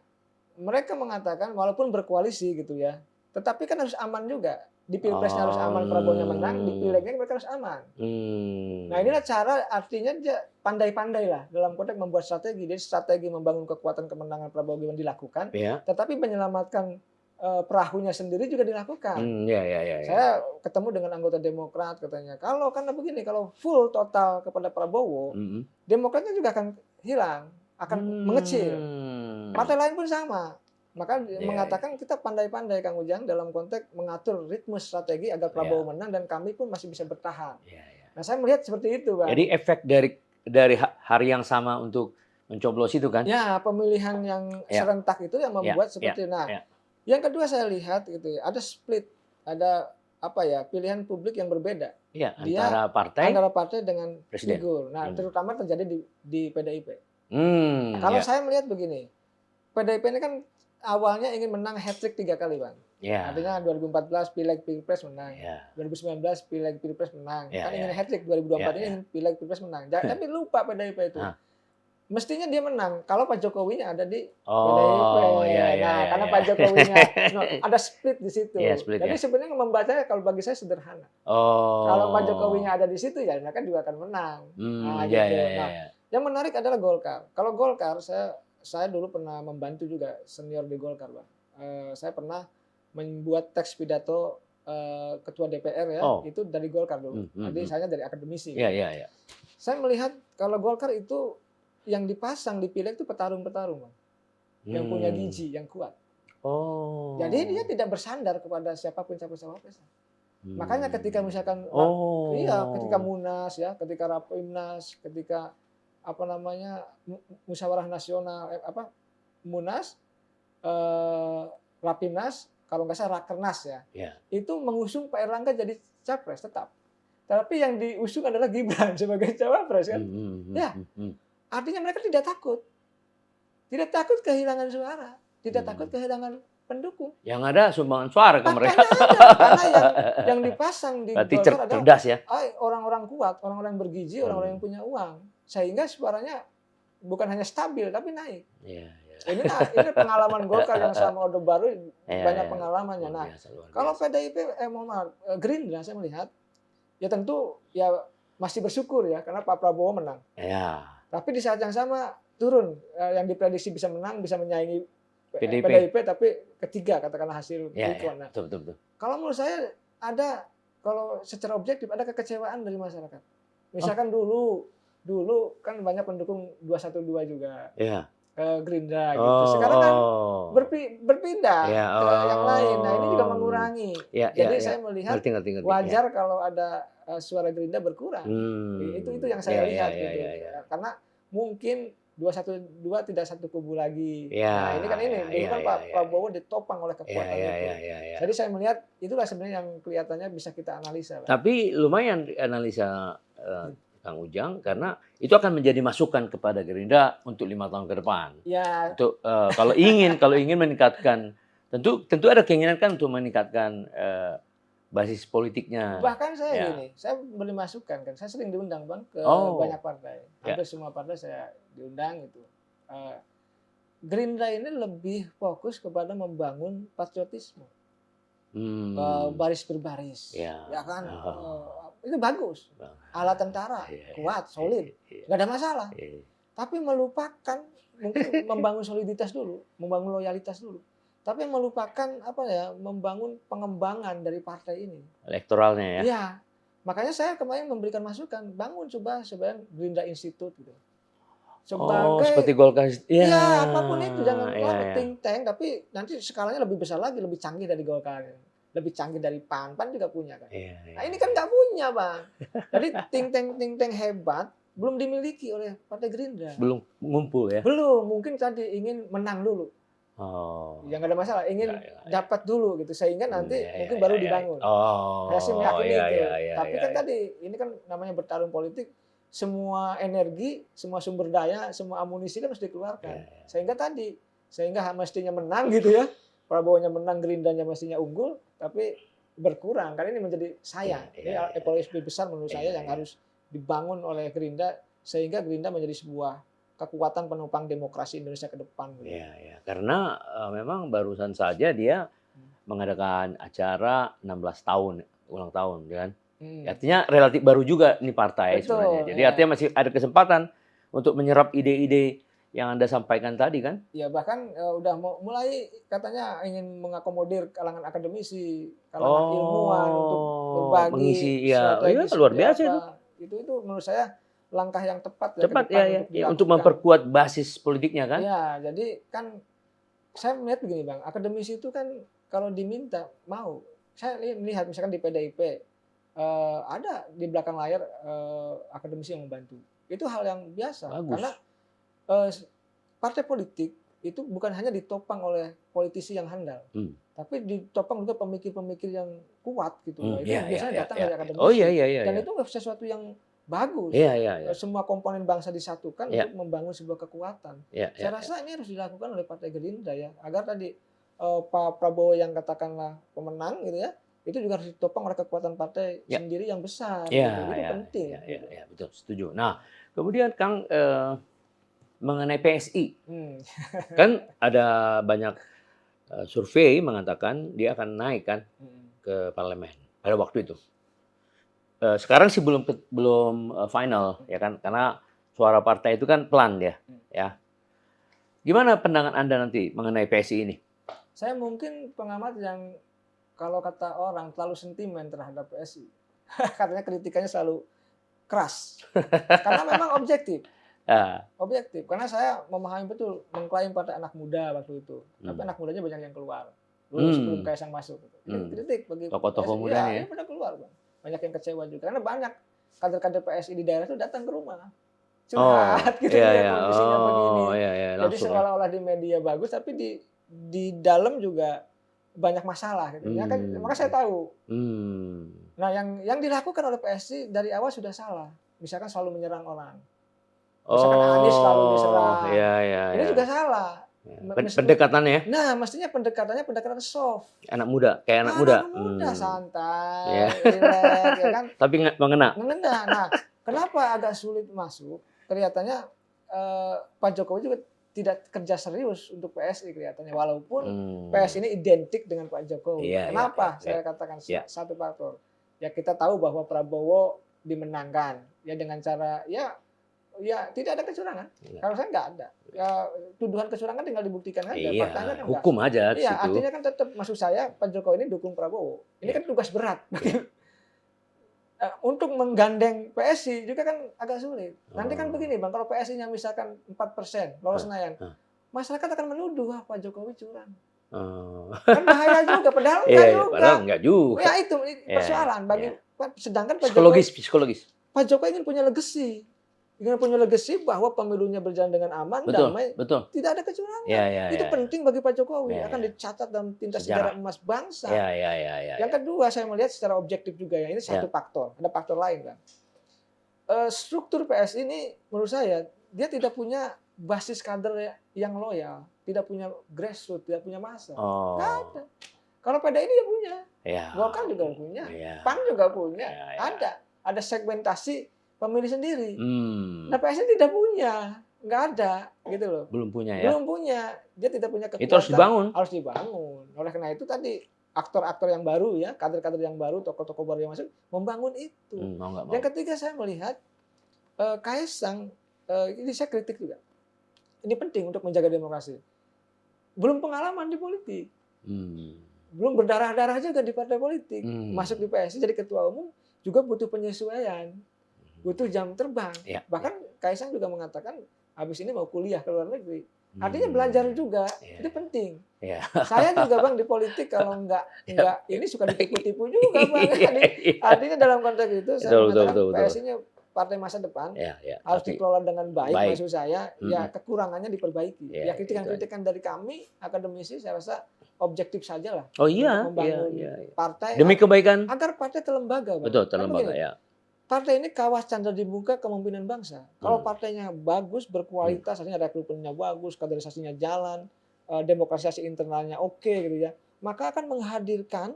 mereka mengatakan walaupun berkoalisi gitu ya, tetapi kan harus aman juga. Di pilpresnya harus aman, Prabowo-nya menang, di pilegnya mereka harus aman. Nah inilah cara, artinya dia pandai-pandai lah dalam konteks membuat strategi. Jadi strategi membangun kekuatan kemenangan Prabowo Gibran dilakukan, tetapi menyelamatkan perahunya sendiri juga dilakukan. Saya ketemu dengan anggota Demokrat katanya, karena begini, kalau full total kepada Prabowo, Demokratnya juga akan hilang, akan mengecil. Partai lain pun sama. Maka mengatakan kita pandai-pandai Kang Ujang dalam konteks mengatur ritme strategi agar Prabowo menang dan kami pun masih bisa bertahan. Nah saya melihat seperti itu, Bang. Jadi efek dari hari yang sama untuk mencoblos itu kan? Ya, pemilihan yang serentak itu yang membuat seperti itu. Nah, yang kedua saya lihat gitu ya, ada split, ada pilihan publik yang berbeda. Antara partai dengan presiden. Figur. Nah, terutama terjadi di PDIP. Kalau saya melihat begini, PDIP ini kan awalnya ingin menang hat-trick 3 kali, Bang. Artinya 2014 Pileg Pilpres menang. 2019 Pileg Pilpres menang. Kan ingin hat-trick 2024 ini ingin Pileg Pilpres menang. Tapi lupa PDIP itu. Mestinya dia menang kalau Pak Jokowinya ada di PDIP. Nah, karena iya. Pak Jokowinya ada split di situ. Iya, split Jadi ya. sebenarnya membacanya kalau bagi saya sederhana. Oh. Kalau Pak Jokowinya ada di situ ya mereka juga akan menang. Nah, Ya, gitu. ya, Nah, ya. yang menarik adalah Golkar. Kalau Golkar saya dulu pernah membantu juga senior di Golkar, Bang. Saya pernah membuat teks pidato ketua DPR ya, Oh. itu dari Golkar dulu. Jadi saya dari akademisi. Iya, iya, iya. Saya melihat kalau Golkar itu yang dipasang di pileg itu petarung-petarung, Bang. Yang punya giji, yang kuat. Oh. Jadi dia tidak bersandar kepada siapapun capres-cawapres. Makanya ketika misalkan ketika Munas ya, ketika Rapimnas, ketika musyawarah nasional Munas, Rapimnas, kalau nggak salah Rakernas ya. Itu mengusung Pak Erlangga jadi capres tetap. Tapi yang diusung adalah Gibran sebagai cawapres kan. Ya. Artinya mereka tidak takut. Tidak takut kehilangan suara, tidak takut kehilangan pendukung. Yang ada sumbangan suara ke mereka. Karena yang dipasang di Golkar adalah cerdas ya. Orang-orang kuat, orang-orang yang bergizi, orang-orang yang punya uang. Sehingga suaranya bukan hanya stabil tapi naik. Ini pengalaman Golkar yang selama Orde Baru banyak pengalamannya. Nah, kalau PDIP Gerindra saya melihat ya tentu ya masih bersyukur ya karena Pak Prabowo menang. Tapi di saat yang sama turun yang diprediksi bisa menang, bisa menyaingi PDIP tapi ketiga katakanlah hasil quick-count. Nah, betul. kalau menurut saya kalau secara objektif ada kekecewaan dari masyarakat. Misalkan dulu kan banyak pendukung 212 juga. Gerindra gitu. Sekarang kan berpindah ke yang lain. Nah, ini juga mengurangi. Jadi saya melihat wajar kalau ada suara Gerindra berkurang. Itu yang saya lihat gitu. Karena mungkin 212 tidak satu kubu lagi. Nah, ini kan dulu kan Pak Prabowo ditopang oleh kekuatan itu. Jadi saya melihat itulah sebenarnya yang kelihatannya bisa kita analisa. Tapi lumayan analisa Kang Ujang karena itu akan menjadi masukan kepada Gerindra untuk 5 tahun ke depan. Untuk kalau ingin meningkatkan tentu ada keinginan kan untuk meningkatkan basis politiknya. Bahkan saya beri masukan kan. Saya sering diundang Bang ke banyak partai. Hampir semua partai saya diundang gitu. Gerindra ini lebih fokus kepada membangun patriotisme. Baris berbaris. Ya kan? Itu bagus. Alat tentara kuat, solid. Nggak ada masalah. Tapi melupakan mungkin membangun soliditas dulu, membangun loyalitas dulu. Tapi melupakan membangun pengembangan dari partai ini. Elektoralnya ya. Iya. Makanya saya kemarin memberikan masukan, bangun coba sebenarnya Gerindra Institute gitu. Seperti Golkar. Ya, apapun itu jangan think tank tapi nanti skalanya lebih besar lagi, lebih canggih dari Golkar. Lebih canggih dari PAN juga punya kan. Nah, ini kan nggak punya, Bang. Jadi think tank hebat belum dimiliki oleh Partai Gerindra. Belum ngumpul ya. Belum, mungkin tadi ingin menang dulu. Ya nggak ada masalah, ingin dapat dulu gitu sehingga nanti mungkin baru dibangun. Saya sih meyakini itu. Tapi kan tadi ini kan namanya bertarung politik, semua energi, semua sumber daya, semua amunisi kan harus dikeluarkan. Sehingga mestinya menang gitu ya. Prabowo-nya menang, Gerindranya mestinya unggul, tapi berkurang. Karena ini menjadi sayang. Ini evaluasi besar menurut saya yang harus dibangun oleh Gerindra sehingga Gerindra menjadi sebuah kekuatan penopang demokrasi Indonesia ke depan. Karena memang barusan saja dia mengadakan acara 16 tahun ulang tahun, kan? Artinya relatif baru juga nih partai sebenarnya. Jadi artinya masih ada kesempatan untuk menyerap ide-ide yang Anda sampaikan tadi kan? Ya bahkan udah mulai katanya ingin mengakomodir kalangan akademisi, kalangan ilmuwan untuk berbagi mengisi luar biasa itu menurut saya langkah yang tepat untuk memperkuat basis politiknya kan? Ya, jadi kan saya melihat begini Bang, akademisi itu kan kalau diminta mau. Saya melihat misalkan di PDIP ada di belakang layar akademisi yang membantu. Itu hal yang biasa. Bagus. Karena partai politik itu bukan hanya ditopang oleh politisi yang handal, tapi ditopang juga pemikir-pemikir yang kuat gitu. Itu biasanya datang dari akademisi. Dan itu sesuatu yang bagus. Semua komponen bangsa disatukan untuk membangun sebuah kekuatan. Saya rasa ini harus dilakukan oleh Partai Gerindra ya, agar tadi Pak Prabowo yang katakanlah pemenang gitu ya, itu juga harus ditopang oleh kekuatan partai sendiri yang besar. Itu penting. Betul, setuju. Nah, kemudian Kang mengenai PSI, kan ada banyak survei mengatakan dia akan naik kan ke parlemen pada waktu itu. Sekarang sih belum final ya kan, karena suara partai itu kan pelan ya. Gimana pandangan Anda nanti mengenai PSI ini? Saya mungkin pengamat yang kalau kata orang terlalu sentimen terhadap PSI. Katanya kritikannya selalu keras. Karena memang objektif. Objektif. Karena saya memahami betul mengklaim partai anak muda waktu itu. Tapi anak mudanya banyak yang keluar. Dulu sebelum Kaisang masuk. Kritik bagi tokoh-tokoh mudanya. Ya, pada keluar, Bang. Banyak yang kecewa juga. Karena banyak kader-kader PSI di daerah itu datang ke rumah. Curhat gitu ya, kondisinya begini. Jadi seolah-olah di media bagus, tapi di dalam juga banyak masalah gitu. Ya kan, maka saya tahu. Nah, yang dilakukan oleh PSI dari awal sudah salah. Misalkan selalu menyerang orang. Misalkan Anies selalu diserang. Ini juga salah. Pendekatannya. Nah, mestinya pendekatannya pendekatan soft. Anak muda, kayak anak muda. Anak muda santai, relax, ya kan. Tapi nggak mengena. Nah, kenapa agak sulit masuk? Kelihatannya Pak Jokowi juga tidak kerja serius untuk PSI kelihatannya, walaupun PSI ini identik dengan Pak Jokowi. Kenapa? Saya katakan satu faktor. Ya kita tahu bahwa Prabowo dimenangkan ya dengan cara ya tidak ada kecurangan. Kalau saya nggak ada. Ya, tuduhan kecurangan tinggal dibuktikan aja. Faktanya kan hukum aja. Iya, artinya kan tetap maksud saya Pak Jokowi ini dukung Prabowo. Ini kan tugas berat. Untuk menggandeng PSI juga kan agak sulit. Nanti kan begini Bang, kalau PSI-nya misalkan 4% lolos Senayan, masyarakat akan menuduh Pak Jokowi curang. Kan bahaya juga, padahal enggak juga. Ya itu persoalan bagi sedangkan Pak psikologis. Pak Jokowi ingin punya legacy. Ingin punya legacy bahwa pemilunya berjalan dengan aman, damai, tidak ada kecurangan. Itu penting bagi Pak Jokowi, akan dicatat dalam tinta sejarah emas bangsa. Yang kedua, saya melihat secara objektif juga ya, ini satu faktor, ada faktor lain kan. Struktur PSI ini menurut saya dia tidak punya basis kader yang loyal, tidak punya grassroots, tidak punya massa. Nggak ada. Kalau PDI dia punya, Golkar juga punya, PAN juga punya, ada segmentasi pemilih sendiri. Nah PSI tidak punya, nggak ada gitu loh. Belum punya ya? Belum punya, dia tidak punya kekuatan. Itu harus dibangun. Harus dibangun. Oleh karena itu tadi aktor-aktor yang baru ya, kader-kader yang baru, tokoh-tokoh baru yang masuk membangun itu. Yang ketiga saya melihat Kaisang, ini saya kritik juga. Ini penting untuk menjaga demokrasi. Belum pengalaman di politik. Belum berdarah-darah juga di partai politik. Masuk di PSI jadi ketua umum juga butuh penyesuaian. Butuh jam terbang. Bahkan Kaisang juga mengatakan habis ini mau kuliah ke luar negeri. Artinya belajar juga. Itu penting. Saya juga Bang di politik kalau enggak ini suka ditipu-tipu juga Bang. Artinya dalam konteks itu saya mengatakan PSI-nya partai masa depan harus dikelola dengan baik. Maksud saya ya kekurangannya diperbaiki. Ya kritikan-kritikan dari kami akademisi saya rasa objektif saja lah. Membangun partai demi kebaikan agar partai terlembaga Bang. Betul, terlembaga ya. Partai ini kawas candra di muka kepemimpinan bangsa. Kalau partainya bagus, berkualitas, artinya rekrutmennya bagus, kaderisasinya jalan, demokratisasi internalnya oke gitu ya, maka akan menghadirkan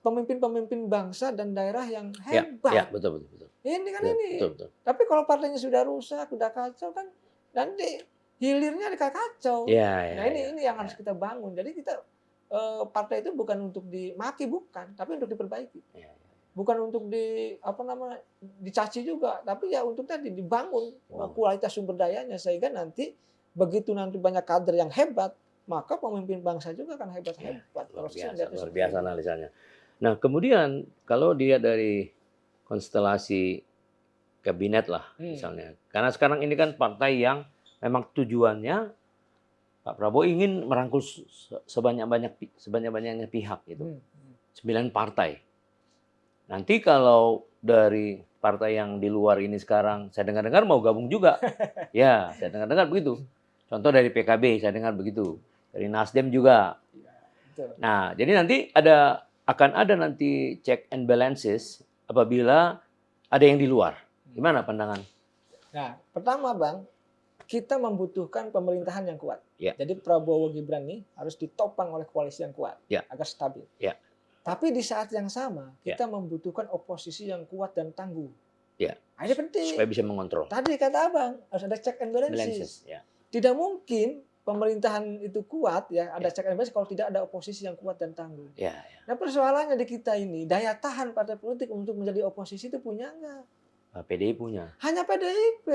pemimpin-pemimpin bangsa dan daerah yang hebat. Betul. Ini kan ini. Betul. Tapi kalau partainya sudah rusak, sudah kacau kan nanti hilirnya kacau. Nah ini yang harus kita bangun. Jadi kita partai itu bukan untuk dimaki, bukan, tapi untuk diperbaiki. Bukan untuk dicaci juga, tapi ya untuk tadi dibangun kualitas sumber dayanya sehingga nanti begitu nanti banyak kader yang hebat, maka pemimpin bangsa juga akan hebat-hebat. Luar biasa analisanya. Nah, kemudian kalau dilihat dari konstelasi kabinet lah misalnya. Karena sekarang ini kan partai yang memang tujuannya Pak Prabowo ingin merangkul sebanyak-banyaknya pihak gitu. 9 partai. Nanti kalau dari partai yang di luar ini sekarang, saya dengar-dengar mau gabung juga. Saya dengar-dengar begitu. Contoh dari PKB, saya dengar begitu. Dari Nasdem juga. Nah, jadi nanti akan ada nanti check and balances apabila ada yang di luar. Gimana pandangan? Nah, pertama Bang, kita membutuhkan pemerintahan yang kuat. Jadi Prabowo Gibran ini harus ditopang oleh koalisi yang kuat agar stabil. Tapi di saat yang sama kita membutuhkan oposisi yang kuat dan tangguh. Nah, ini penting. Supaya bisa mengontrol. Tadi kata Abang harus ada check and balances. Tidak mungkin pemerintahan itu kuat ya, ada check and balance kalau tidak ada oposisi yang kuat dan tangguh. Ya, ya. Nah persoalannya di kita ini, daya tahan partai politik untuk menjadi oposisi itu punya nggak? PDI punya, Hanya PDIP.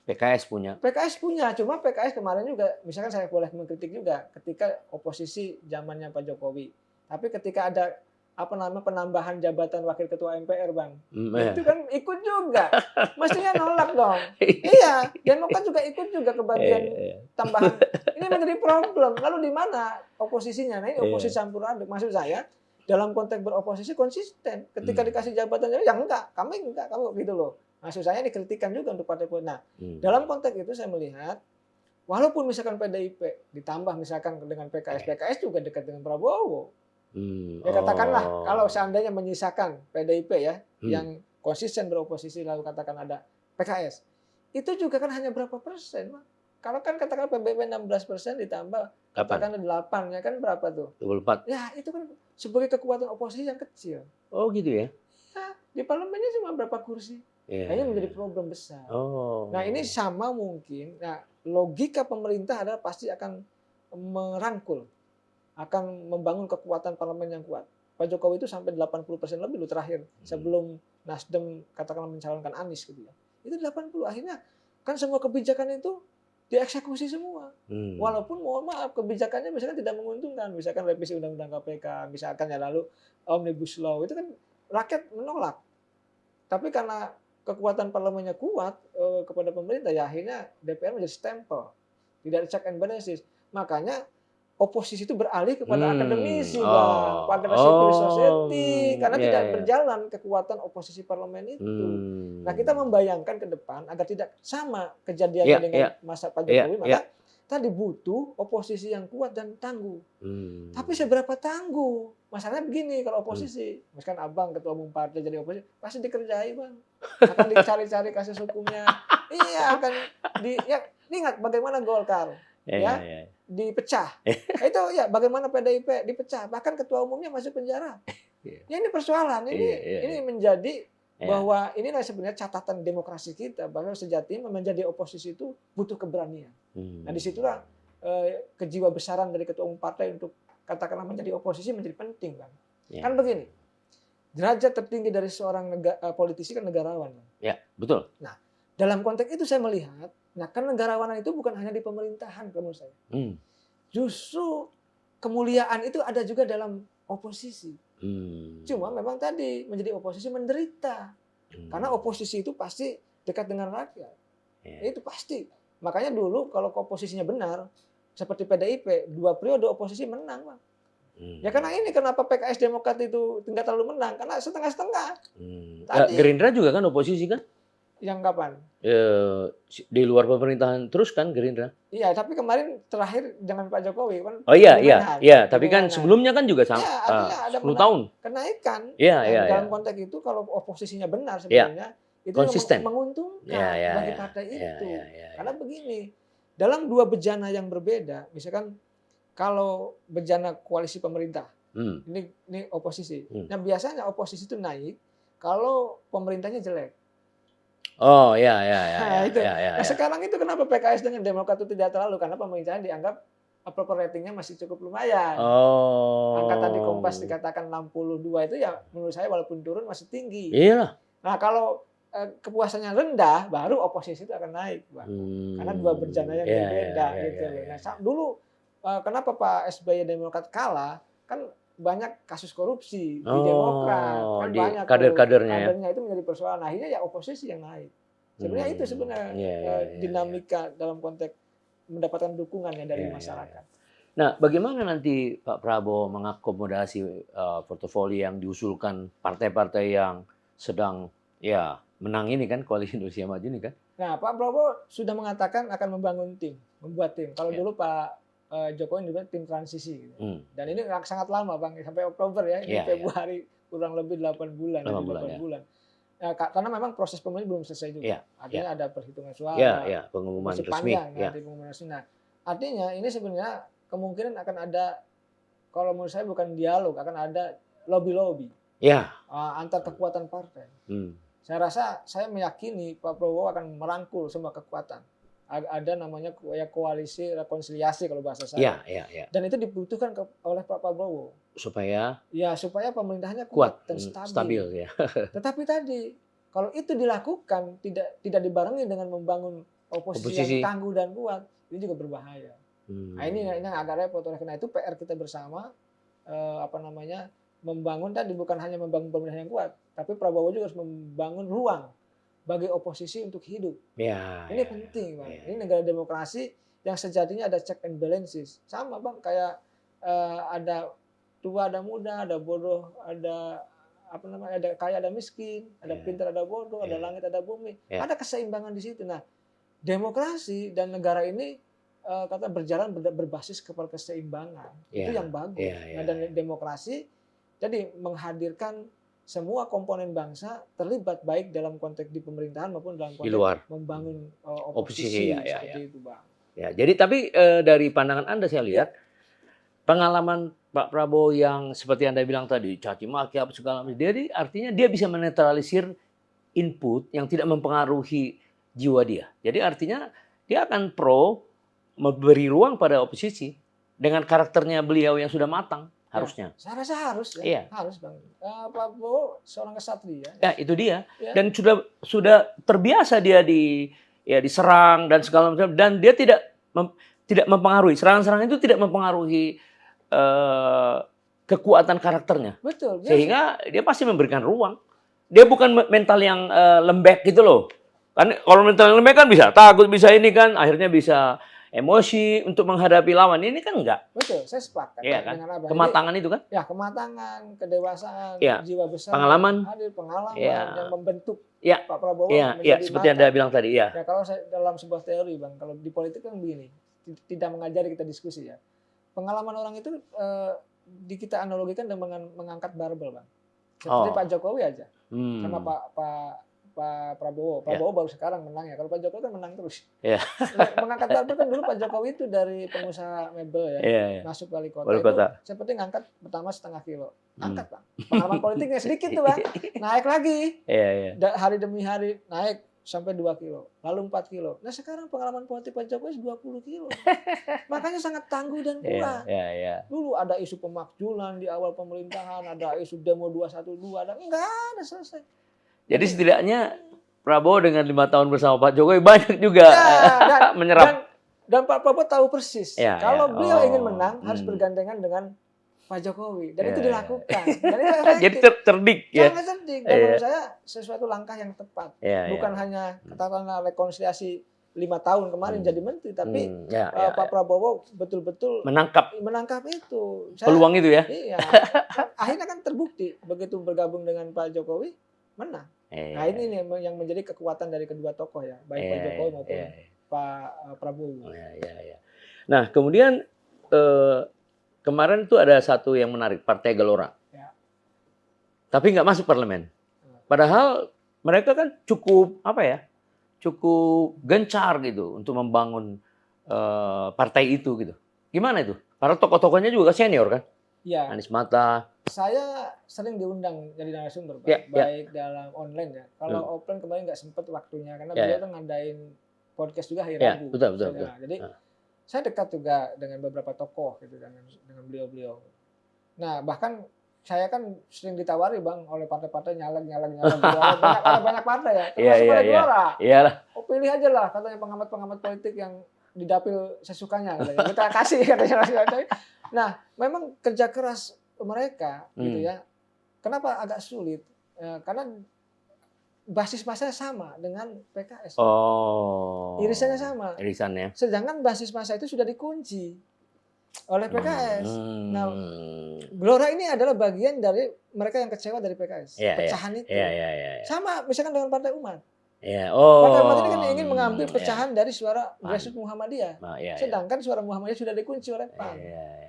PKS punya. PKS punya, cuma PKS kemarin juga, misalkan saya boleh mengkritik juga ketika oposisi zamannya Pak Jokowi. Tapi ketika ada penambahan jabatan wakil ketua MPR, Bang, itu kan ikut juga, mestinya nolak dong. Iya, Demokrat juga ikut juga kebagian tambahan. Ini menjadi problem. Lalu di mana oposisinya? Nah ini oposisi campur aduk. Maksud saya dalam konteks beroposisi konsisten. Ketika dikasih jabatan, ya enggak, kamu gitu loh. Maksud saya dikritikan juga untuk partai politik. Nah, dalam konteks itu saya melihat, walaupun misalkan PDIP ditambah misalkan dengan PKS juga dekat dengan Prabowo. Ya katakanlah kalau seandainya menyisakan PDIP ya yang konsisten beroposisi lalu katakan ada PKS, itu juga kan hanya berapa persen, Bang? Kalau kan katakan PBB 16% ditambah katakan 8 ya kan berapa tuh? 24. Ya itu kan sebagai kekuatan oposisi yang kecil. Oh gitu ya? Nah, di parlemennya cuma berapa kursi? Ini menjadi problem besar. Nah ini sama mungkin. Nah logika pemerintah adalah pasti akan merangkul, akan membangun kekuatan parlemen yang kuat. Pak Jokowi itu sampai 80% lebih loh terakhir sebelum Nasdem katakanlah mencalonkan Anies gitu ya. Itu 80 akhirnya kan semua kebijakan itu dieksekusi semua. Walaupun mohon maaf kebijakannya misalkan tidak menguntungkan, misalkan revisi undang-undang KPK, misalkan ya lalu Omnibus Law itu kan rakyat menolak. Tapi karena kekuatan parlemennya kuat kepada pemerintah ya akhirnya DPR menjadi stempel. Tidak ada check and balances. Makanya oposisi itu beralih kepada akademisi, Bang, pada civil society, karena tidak berjalan kekuatan oposisi parlemen itu. Nah, kita membayangkan ke depan agar tidak sama kejadiannya dengan masa Pak Jokowi, maka tadi butuh oposisi yang kuat dan tangguh. Tapi seberapa tangguh? Masalahnya begini, kalau oposisi, misalkan Abang ketua umum partai jadi oposisi, pasti dikerjai, Bang. Akan dicari-cari kasus hukumnya. Iya, akan ingat bagaimana Golkar. Dipecah. Itu ya bagaimana PDIP dipecah, bahkan ketua umumnya masuk penjara. Ya ini persoalan, ini menjadi bahwa inilah sebenarnya catatan demokrasi kita bahwa sejatinya menjadi oposisi itu butuh keberanian. Nah disitulah kejiwabesaran dari ketua umum partai untuk katakanlah menjadi oposisi menjadi penting, Bang. Kan begini, derajat tertinggi dari seorang politisi kan negarawan. Ya betul. Nah dalam konteks itu saya melihat, nah kan negarawanan itu bukan hanya di pemerintahan menurut saya. Justru kemuliaan itu ada juga dalam oposisi. Cuma memang tadi menjadi oposisi menderita. Karena oposisi itu pasti dekat dengan rakyat. Itu pasti. Makanya dulu kalau oposisinya benar, seperti PDIP, 2 periode oposisi menang, Bang. Ya karena ini kenapa PKS Demokrat itu tidak terlalu menang, karena setengah-setengah. Gerindra juga kan oposisi kan? Yang kapan? Di luar pemerintahan terus kan Gerindra? Iya, tapi kemarin terakhir dengan Pak Jokowi kan. Oh iya, tapi kan sebelumnya kan juga sama. Ya, 10 tahun. Kenaikan. Dalam konteks itu kalau oposisinya benar sebenarnya itu konsisten. Menguntungkan bagi partai itu. Karena begini, dalam 2 bejana yang berbeda, misalkan kalau bejana koalisi pemerintah, ini oposisi. Nah biasanya oposisi itu naik kalau pemerintahnya jelek. Oh ya. Nah sekarang itu kenapa PKS dengan Demokrat itu tidak terlalu, karena pemerintahnya dianggap approval ratingnya masih cukup lumayan. Angka tadi Kompas dikatakan 62 itu ya menurut saya walaupun turun masih tinggi. Iya. Nah kalau kepuasannya rendah baru oposisi itu akan naik, Bang. Karena 2 bejana yang berbeda gitu. Nah dulu kenapa Pak SBY Demokrat kalah kan banyak kasus korupsi di Demokrat, kan di banyak kadernya itu menjadi persoalan. Akhirnya ya oposisi yang naik. Sebenarnya itu sebenarnya dinamika dalam konteks mendapatkan dukungannya dari masyarakat. Nah, bagaimana nanti Pak Prabowo mengakomodasi portofolio yang diusulkan partai-partai yang sedang menang ini kan, Koalisi Indonesia Maju ini kan? Nah, Pak Prabowo sudah mengatakan akan membangun tim, membuat tim. Kalau dulu Pak Jokowi juga tim transisi gitu. Dan ini sangat lama, Bang, sampai Oktober ya, ini Februari kurang lebih 8 bulan. Nah, karena memang proses pemilihan belum selesai juga. Artinya ada perhitungan suara. Pengumuman masih resmi. Panjang, pengumuman resmi. Nah, artinya ini sebenarnya kemungkinan akan ada, kalau menurut saya bukan dialog, akan ada lobby-lobby. Antar kekuatan partai. Saya rasa, saya meyakini Pak Prabowo akan merangkul semua kekuatan. ada namanya koalisi rekonsiliasi kalau bahasa saya. Dan itu dibutuhkan oleh Pak Prabowo. Supaya pemerintahnya kuat dan stabil. Ya. Tetapi tadi kalau itu dilakukan tidak dibarengi dengan membangun oposisi yang tangguh dan kuat, ini juga berbahaya. Nah, ini agak repot. Oleh karena itu PR kita bersama membangun tadi bukan hanya membangun pemerintahan yang kuat, tapi Prabowo juga harus membangun ruang bagi oposisi untuk hidup. Ini penting, Bang. Ini negara demokrasi yang sejatinya ada check and balances. Sama, Bang, kayak ada tua, ada muda, ada bodoh, ada ada kaya, ada miskin, ada pintar, ada bodoh, ada langit, ada bumi. Ada keseimbangan di situ. Nah, demokrasi dan negara ini berjalan berbasis kepada keseimbangan. Itu yang bagus. Nah, dan demokrasi jadi menghadirkan semua komponen bangsa terlibat baik dalam konteks di pemerintahan maupun dalam konteks membangun oposisi seperti itu, Bang. Jadi tapi dari pandangan Anda saya lihat pengalaman Pak Prabowo yang seperti Anda bilang tadi caci maki apa segala macam, jadi artinya dia bisa menetralisir input yang tidak mempengaruhi jiwa dia. Jadi artinya dia akan memberi ruang pada oposisi dengan karakternya beliau yang sudah matang. Harusnya. Saya rasa harus ya. Harus, Bang. Pak Prabowo seorang kesatria. Ya, itu dia. Dan sudah terbiasa dia diserang dan segala macam, dan dia tidak mempengaruhi. Serangan-serangan itu tidak mempengaruhi kekuatan karakternya. Betul. Sehingga dia pasti memberikan ruang. Dia bukan mental yang lembek gitu loh. Kan kalau mental yang lembek kan bisa takut, bisa ini kan, akhirnya bisa emosi untuk menghadapi lawan. Ini kan enggak. Betul, saya sepakat dengan Abang. Kematangan itu kan? Ya, kematangan, kedewasaan, jiwa besar, pengalaman yang membentuk Pak Prabowo menjadi seperti Anda bilang tadi. Ya, kalau saya dalam sebuah teori, Bang, kalau di politik kan begini, tidak mengajari kita diskusi ya. Pengalaman orang itu kita analogikan dengan mengangkat barbel, Bang. Seperti Pak Jokowi aja, sama Pak Prabowo. Prabowo baru sekarang menang ya. Kalau Pak Jokowi kan menang terus. Mengangkat barbel kan dulu Pak Jokowi itu dari pengusaha mebel ya, masuk wali kota. Itu seperti ngangkat pertama 0,5 kilo. Angkat, Bang. Pengalaman politiknya sedikit tuh, Bang. Naik lagi. Hari demi hari naik sampai 2 kilo, lalu 4 kilo. Nah, sekarang pengalaman politik Pak Jokowi 20 kilo. Makanya sangat tangguh dan kuat. Dulu ada isu pemakzulan di awal pemerintahan, ada isu demo 212, enggak ada selesai. Jadi setidaknya Prabowo dengan 5 tahun bersama Pak Jokowi banyak juga menyerap. Dan Pak Prabowo tahu persis kalau beliau ingin menang harus bergandengan dengan Pak Jokowi, dan itu dilakukan. Dan itu jadi cerdik sangat cerdik. Dan menurut saya sesuatu langkah yang tepat. Bukan hanya katakanlah rekonsiliasi 5 tahun kemarin jadi menteri, tapi Pak Prabowo betul-betul menangkap itu. Peluang itu ya. Iya. Akhirnya kan terbukti begitu bergabung dengan Pak Jokowi menang. Nah, ini yang menjadi kekuatan dari kedua tokoh ya, baik Pak Jokowi maupun Pak Prabowo. Nah, kemudian kemarin itu ada satu yang menarik, Partai Gelora. Tapi nggak masuk parlemen. Padahal mereka kan cukup cukup gencar gitu untuk membangun partai itu gitu. Gimana itu? Para tokoh-tokohnya juga senior kan? Ya. Anies Mata. Saya sering diundang jadi narasumber, baik dalam online ya. Kalau offline kemarin nggak sempat waktunya karena beliau kan ngadain podcast juga hari Rabu. Betul. Jadi saya dekat juga dengan beberapa tokoh gitu dengan beliau-beliau. Nah, bahkan saya kan sering ditawari, Bang, oleh partai-partai nyalek. Banyak partai ya. Termasuk Partai Gelora. Iyalah. Oh, pilih aja lah katanya pengamat-pengamat politik yang di dapil sesukanya katanya. Kita kasih katanya. Nah, memang kerja keras mereka gitu ya. Kenapa agak sulit? Karena basis masanya sama dengan PKS. Irisannya sama. Irisannya. Sedangkan basis masa itu sudah dikunci oleh PKS. Nah, Gelora ini adalah bagian dari mereka yang kecewa dari PKS. Pecahan itu. Sama misalkan dengan Partai Umat. Partai Umat ini kan ingin mengambil pecahan dari suara grassroots Muhammadiyah. Sedangkan suara Muhammadiyah sudah dikunci oleh PAN.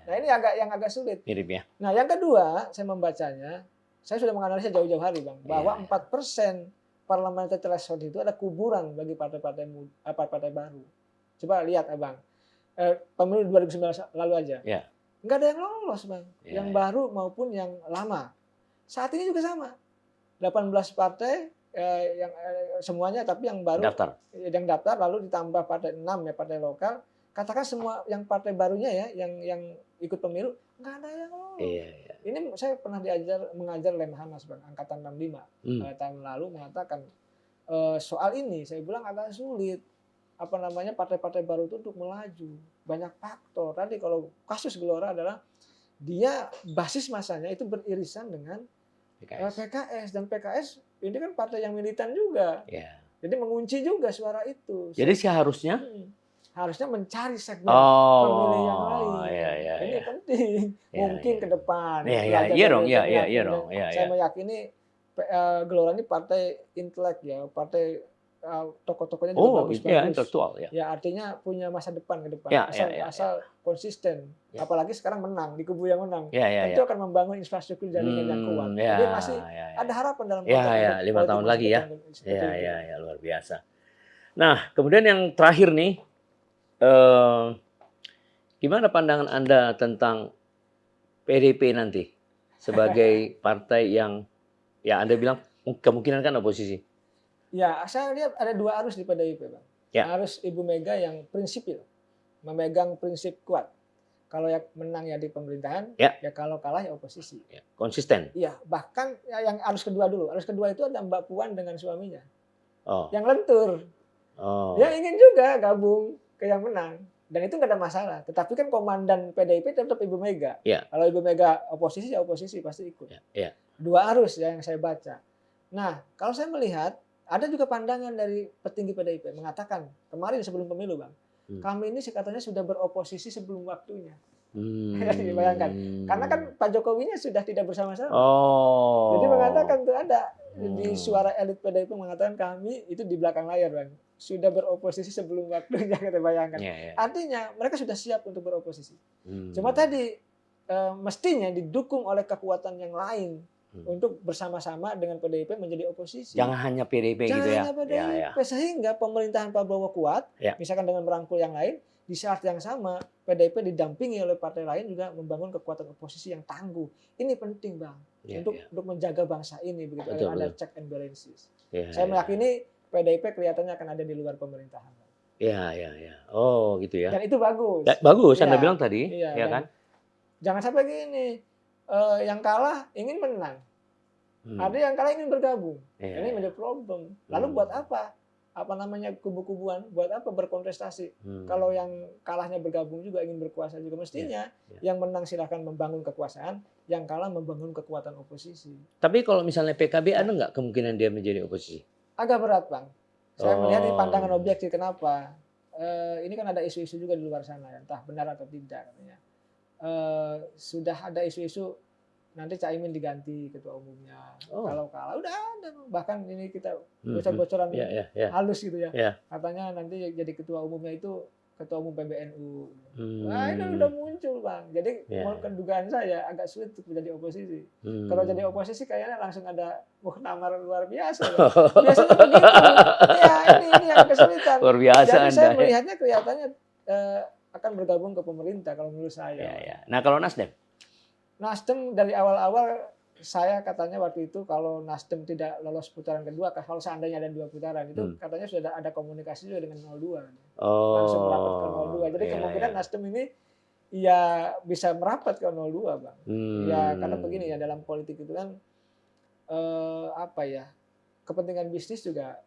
Nah, ini yang agak sulit. Mirip ya. Nah, yang kedua, saya membacanya, saya sudah menganalisa jauh-jauh hari, Bang, bahwa 4% parliamentary threshold itu ada kuburan bagi partai baru. Coba lihat, Abang. Pemilu 2019 lalu aja. Nggak ada yang lolos, Bang. Yang baru maupun yang lama. Saat ini juga sama. 18 partai semuanya, tapi yang baru Daftar. yang daftar lalu ditambah partai 6 ya partai lokal. Katakan semua yang partai barunya ya yang ikut pemilu nggak ada yang lolos. Iya, iya. Ini saya pernah mengajar Lemhanas Bang, angkatan 65 tahun lalu mengatakan soal ini saya bilang agak sulit partai-partai baru itu untuk melaju. Banyak faktor. Tadi kalau kasus Gelora adalah dia basis masanya itu beririsan dengan PKS dan PKS ini kan partai yang militan juga. Yeah. Jadi mengunci juga suara itu. Jadi seharusnya harusnya mencari segmen pemilih yang lain. Iya, ini penting. Mungkin ke depan. Iya dong. Saya meyakini Gelora ini partai intelek ya, partai tokoh-tokohnya juga bagus-bagus. Iya, intelektual ya. Ya artinya punya masa depan ke depan. Ya, asal konsisten. Ya. Apalagi sekarang menang di kubu yang menang. Tentu akan membangun infrastruktur jaringan yang kuat. Jadi masih ada harapan dalam konteks 5 tahun lagi ya. Iya, luar biasa. Nah, kemudian yang terakhir nih, gimana pandangan Anda tentang PDIP nanti sebagai partai yang ya Anda bilang kemungkinan kan oposisi? Ya, saya lihat ada dua arus di PDIP, Bang. Ya. Arus Ibu Mega yang prinsipil, memegang prinsip kuat. Kalau yang menang ya di pemerintahan, ya kalau kalah ya oposisi. Ya. Konsisten. Iya, bahkan yang arus kedua dulu. Arus kedua itu ada Mbak Puan dengan suaminya. Yang lentur. Dia ingin juga gabung ke yang menang. Dan itu nggak ada masalah. Tetapi kan komandan PDIP tetap Ibu Mega. Ya. Kalau Ibu Mega oposisi, ya oposisi pasti ikut. Ya. Dua arus ya yang saya baca. Nah, kalau saya melihat, ada juga pandangan dari petinggi PDIP mengatakan kemarin sebelum pemilu, Bang, kami ini katanya sudah beroposisi sebelum waktunya. Bayangkan, karena kan Pak Jokowinya sudah tidak bersama-sama. Jadi mengatakan tuh ada di suara elit PDIP mengatakan kami itu di belakang layar, Bang, sudah beroposisi sebelum waktunya. Kita bayangkan. Artinya mereka sudah siap untuk beroposisi. Cuma tadi mestinya didukung oleh kekuatan yang lain. Untuk bersama-sama dengan PDIP menjadi oposisi. Jangan hanya PDIP gitu ya. Jangan hanya PDIP, sehingga pemerintahan Prabowo kuat, misalkan dengan merangkul yang lain, di saat yang sama PDIP didampingi oleh partai lain juga membangun kekuatan oposisi yang tangguh. Ini penting, Bang, untuk menjaga bangsa ini begitu. Ada check and balances. Saya meyakini PDIP kelihatannya akan ada di luar pemerintahan. Iya. Oh, gitu ya. Dan itu bagus. Bagus, Anda bilang tadi, ya kan? Jangan sampai gini. Yang kalah ingin menang, ada yang kalah ingin bergabung. Ini menjadi problem. Lalu buat apa? Kubu-kubuan? Buat apa berkontestasi? Kalau yang kalahnya bergabung juga ingin berkuasa juga, mestinya yang menang silahkan membangun kekuasaan, yang kalah membangun kekuatan oposisi. Tapi kalau misalnya PKB ada nggak kemungkinan dia menjadi oposisi? Agak berat, Bang. Saya melihat ini pandangan objektif. Kenapa? Ini kan ada isu-isu juga di luar sana, entah benar atau tidak katanya. Sudah ada isu-isu nanti Caimin diganti ketua umumnya. Kalau kalah udah ada, bahkan ini kita bocor-bocoran halus gitu ya. Katanya nanti jadi ketua umumnya itu ketua umum PBNU. Nah itu udah muncul, Bang. Jadi dugaan saya agak sulit untuk menjadi oposisi. Kalau jadi oposisi kayaknya langsung ada muktamar luar biasa. Biasanya begitu. Ya ini yang kesulitan. Luar biasa. Jadi saya melihatnya kelihatannya akan bergabung ke pemerintah kalau menurut saya. Nah kalau Nasdem? Nasdem dari awal-awal saya katanya waktu itu kalau Nasdem tidak lolos putaran kedua, kalau seandainya ada 2 putaran itu katanya sudah ada komunikasi juga dengan 02. Langsung merapat ke 02. Jadi kemungkinan Nasdem ini ya bisa merapat ke 02, Bang. Ya karena begini ya, dalam politik itu kan kepentingan bisnis juga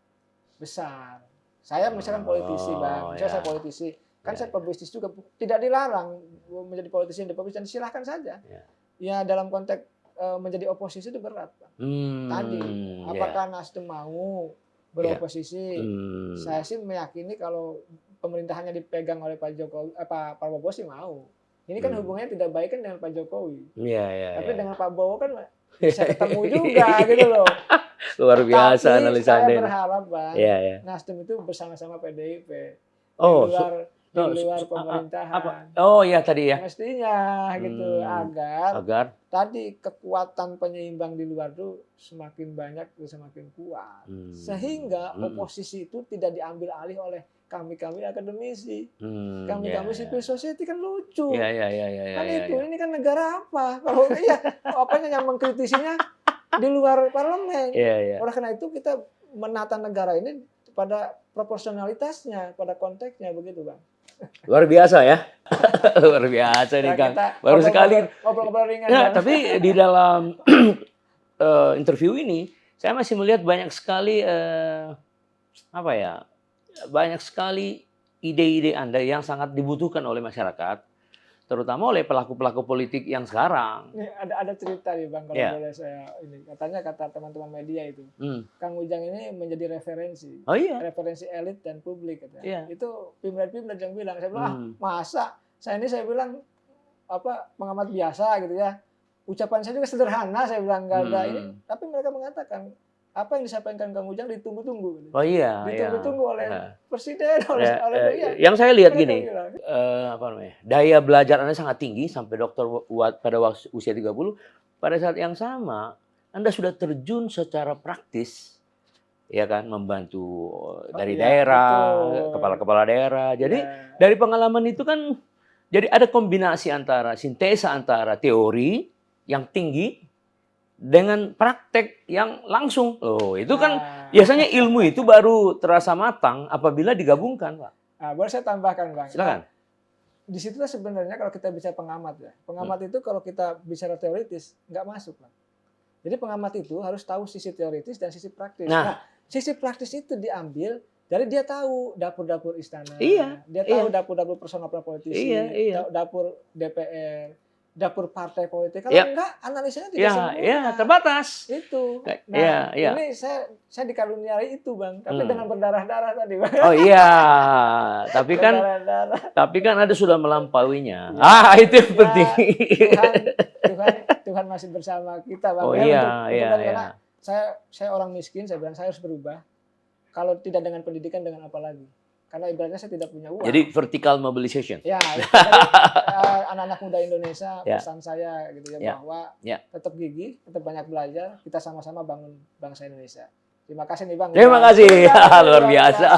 besar. Saya misalkan politisi, Bang. Saya politisi. Kan saya pebisnis juga, tidak dilarang menjadi politisi yang dan silahkan saja. Ya dalam konteks menjadi oposisi itu berat, Bang. Tadi, apakah Nasdem mau beroposisi? Saya sih meyakini kalau pemerintahannya dipegang oleh Pak Jokowi, Pak Prabowo sih mau. Ini kan hubungannya tidak baik kan dengan Pak Jokowi. Tapi dengan Pak Prabowo kan bisa ketemu juga gitu loh. Luar biasa analisanya. Saya berharap, Bang, Nasdem itu bersama-sama PDIP. Di luar pemerintahan. Tadi ya. Mestinya gitu agar tadi kekuatan penyeimbang di luar itu semakin banyak semakin kuat. Sehingga oposisi itu tidak diambil alih oleh kami-kami akademisi. Kami-kami civil society kan lucu. Kan itu ini kan negara apa? Kalau apanya yang mengkritisinya di luar parlemen. Iya. Oleh karena itu kita menata negara ini pada proporsionalitasnya, pada konteksnya begitu, Bang. Luar biasa ya. Luar biasa nih, Nah, Kang. kita Baru sekali. ngobrol-ngobrol ringan. Ya, Bang. tapi di dalam interview ini saya masih melihat banyak sekali apa ya? Banyak sekali ide-ide Anda yang sangat dibutuhkan oleh masyarakat, terutama oleh pelaku-pelaku politik yang sekarang. Nih ada cerita nih, Bang, kalau boleh saya ini. Katanya kata teman-teman media itu, Kang Ujang ini menjadi referensi. Oh iya. Referensi elit dan publik katanya. Iya. Itu pimret-pimret yang bilang. Saya bilang, masa? Saya bilang pengamat biasa gitu ya. Ucapan saya juga sederhana, saya bilang enggak ada ini, tapi mereka mengatakan apa yang disampaikan Kang Ujang ditunggu-tunggu. Oh iya, ditunggu-tunggu oleh presiden, oleh yang saya lihat gini, daya belajar Anda sangat tinggi sampai dokter pada usia 30. Pada saat yang sama, Anda sudah terjun secara praktis, ya kan, membantu dari daerah, kepala-kepala daerah. Jadi dari pengalaman itu kan, jadi ada kombinasi antara sintesa antara teori yang tinggi dengan praktek yang langsung. Oh, itu kan biasanya ilmu itu baru terasa matang apabila digabungkan, Pak. Nah, boleh saya tambahkan, Bang? Silakan. Di situlah sebenarnya kalau kita bicara pengamat ya. Pengamat itu kalau kita bicara teoritis nggak masuk, Bang. Jadi pengamat itu harus tahu sisi teoritis dan sisi praktis. Nah, sisi praktis itu diambil dari dia tahu dapur-dapur istana. Iya. Dia tahu dapur-dapur personal politisi, Iya. dapur DPR. Dapur partai politik. Kalau enggak, analisanya tidak sempurna. Iya, terbatas. Itu. Nah, ini saya dikaruniai itu, Bang. Tapi dengan berdarah-darah tadi, Bang. Oh iya. Tapi kan Anda sudah melampauinya. Itu yang penting. Tuhan masih bersama kita, Bang. Oh iya. Karena saya orang miskin, saya bilang saya harus berubah. Kalau tidak dengan pendidikan, dengan apa lagi? Karena ibaratnya saya tidak punya uang. Jadi vertical mobilization. Ya, anak-anak muda Indonesia, pesan saya gitu ya, bahwa tetap gigih, tetap banyak belajar, kita sama-sama bangun bangsa Indonesia. Terima kasih nih, Bang. Terima kasih. Luar biasa.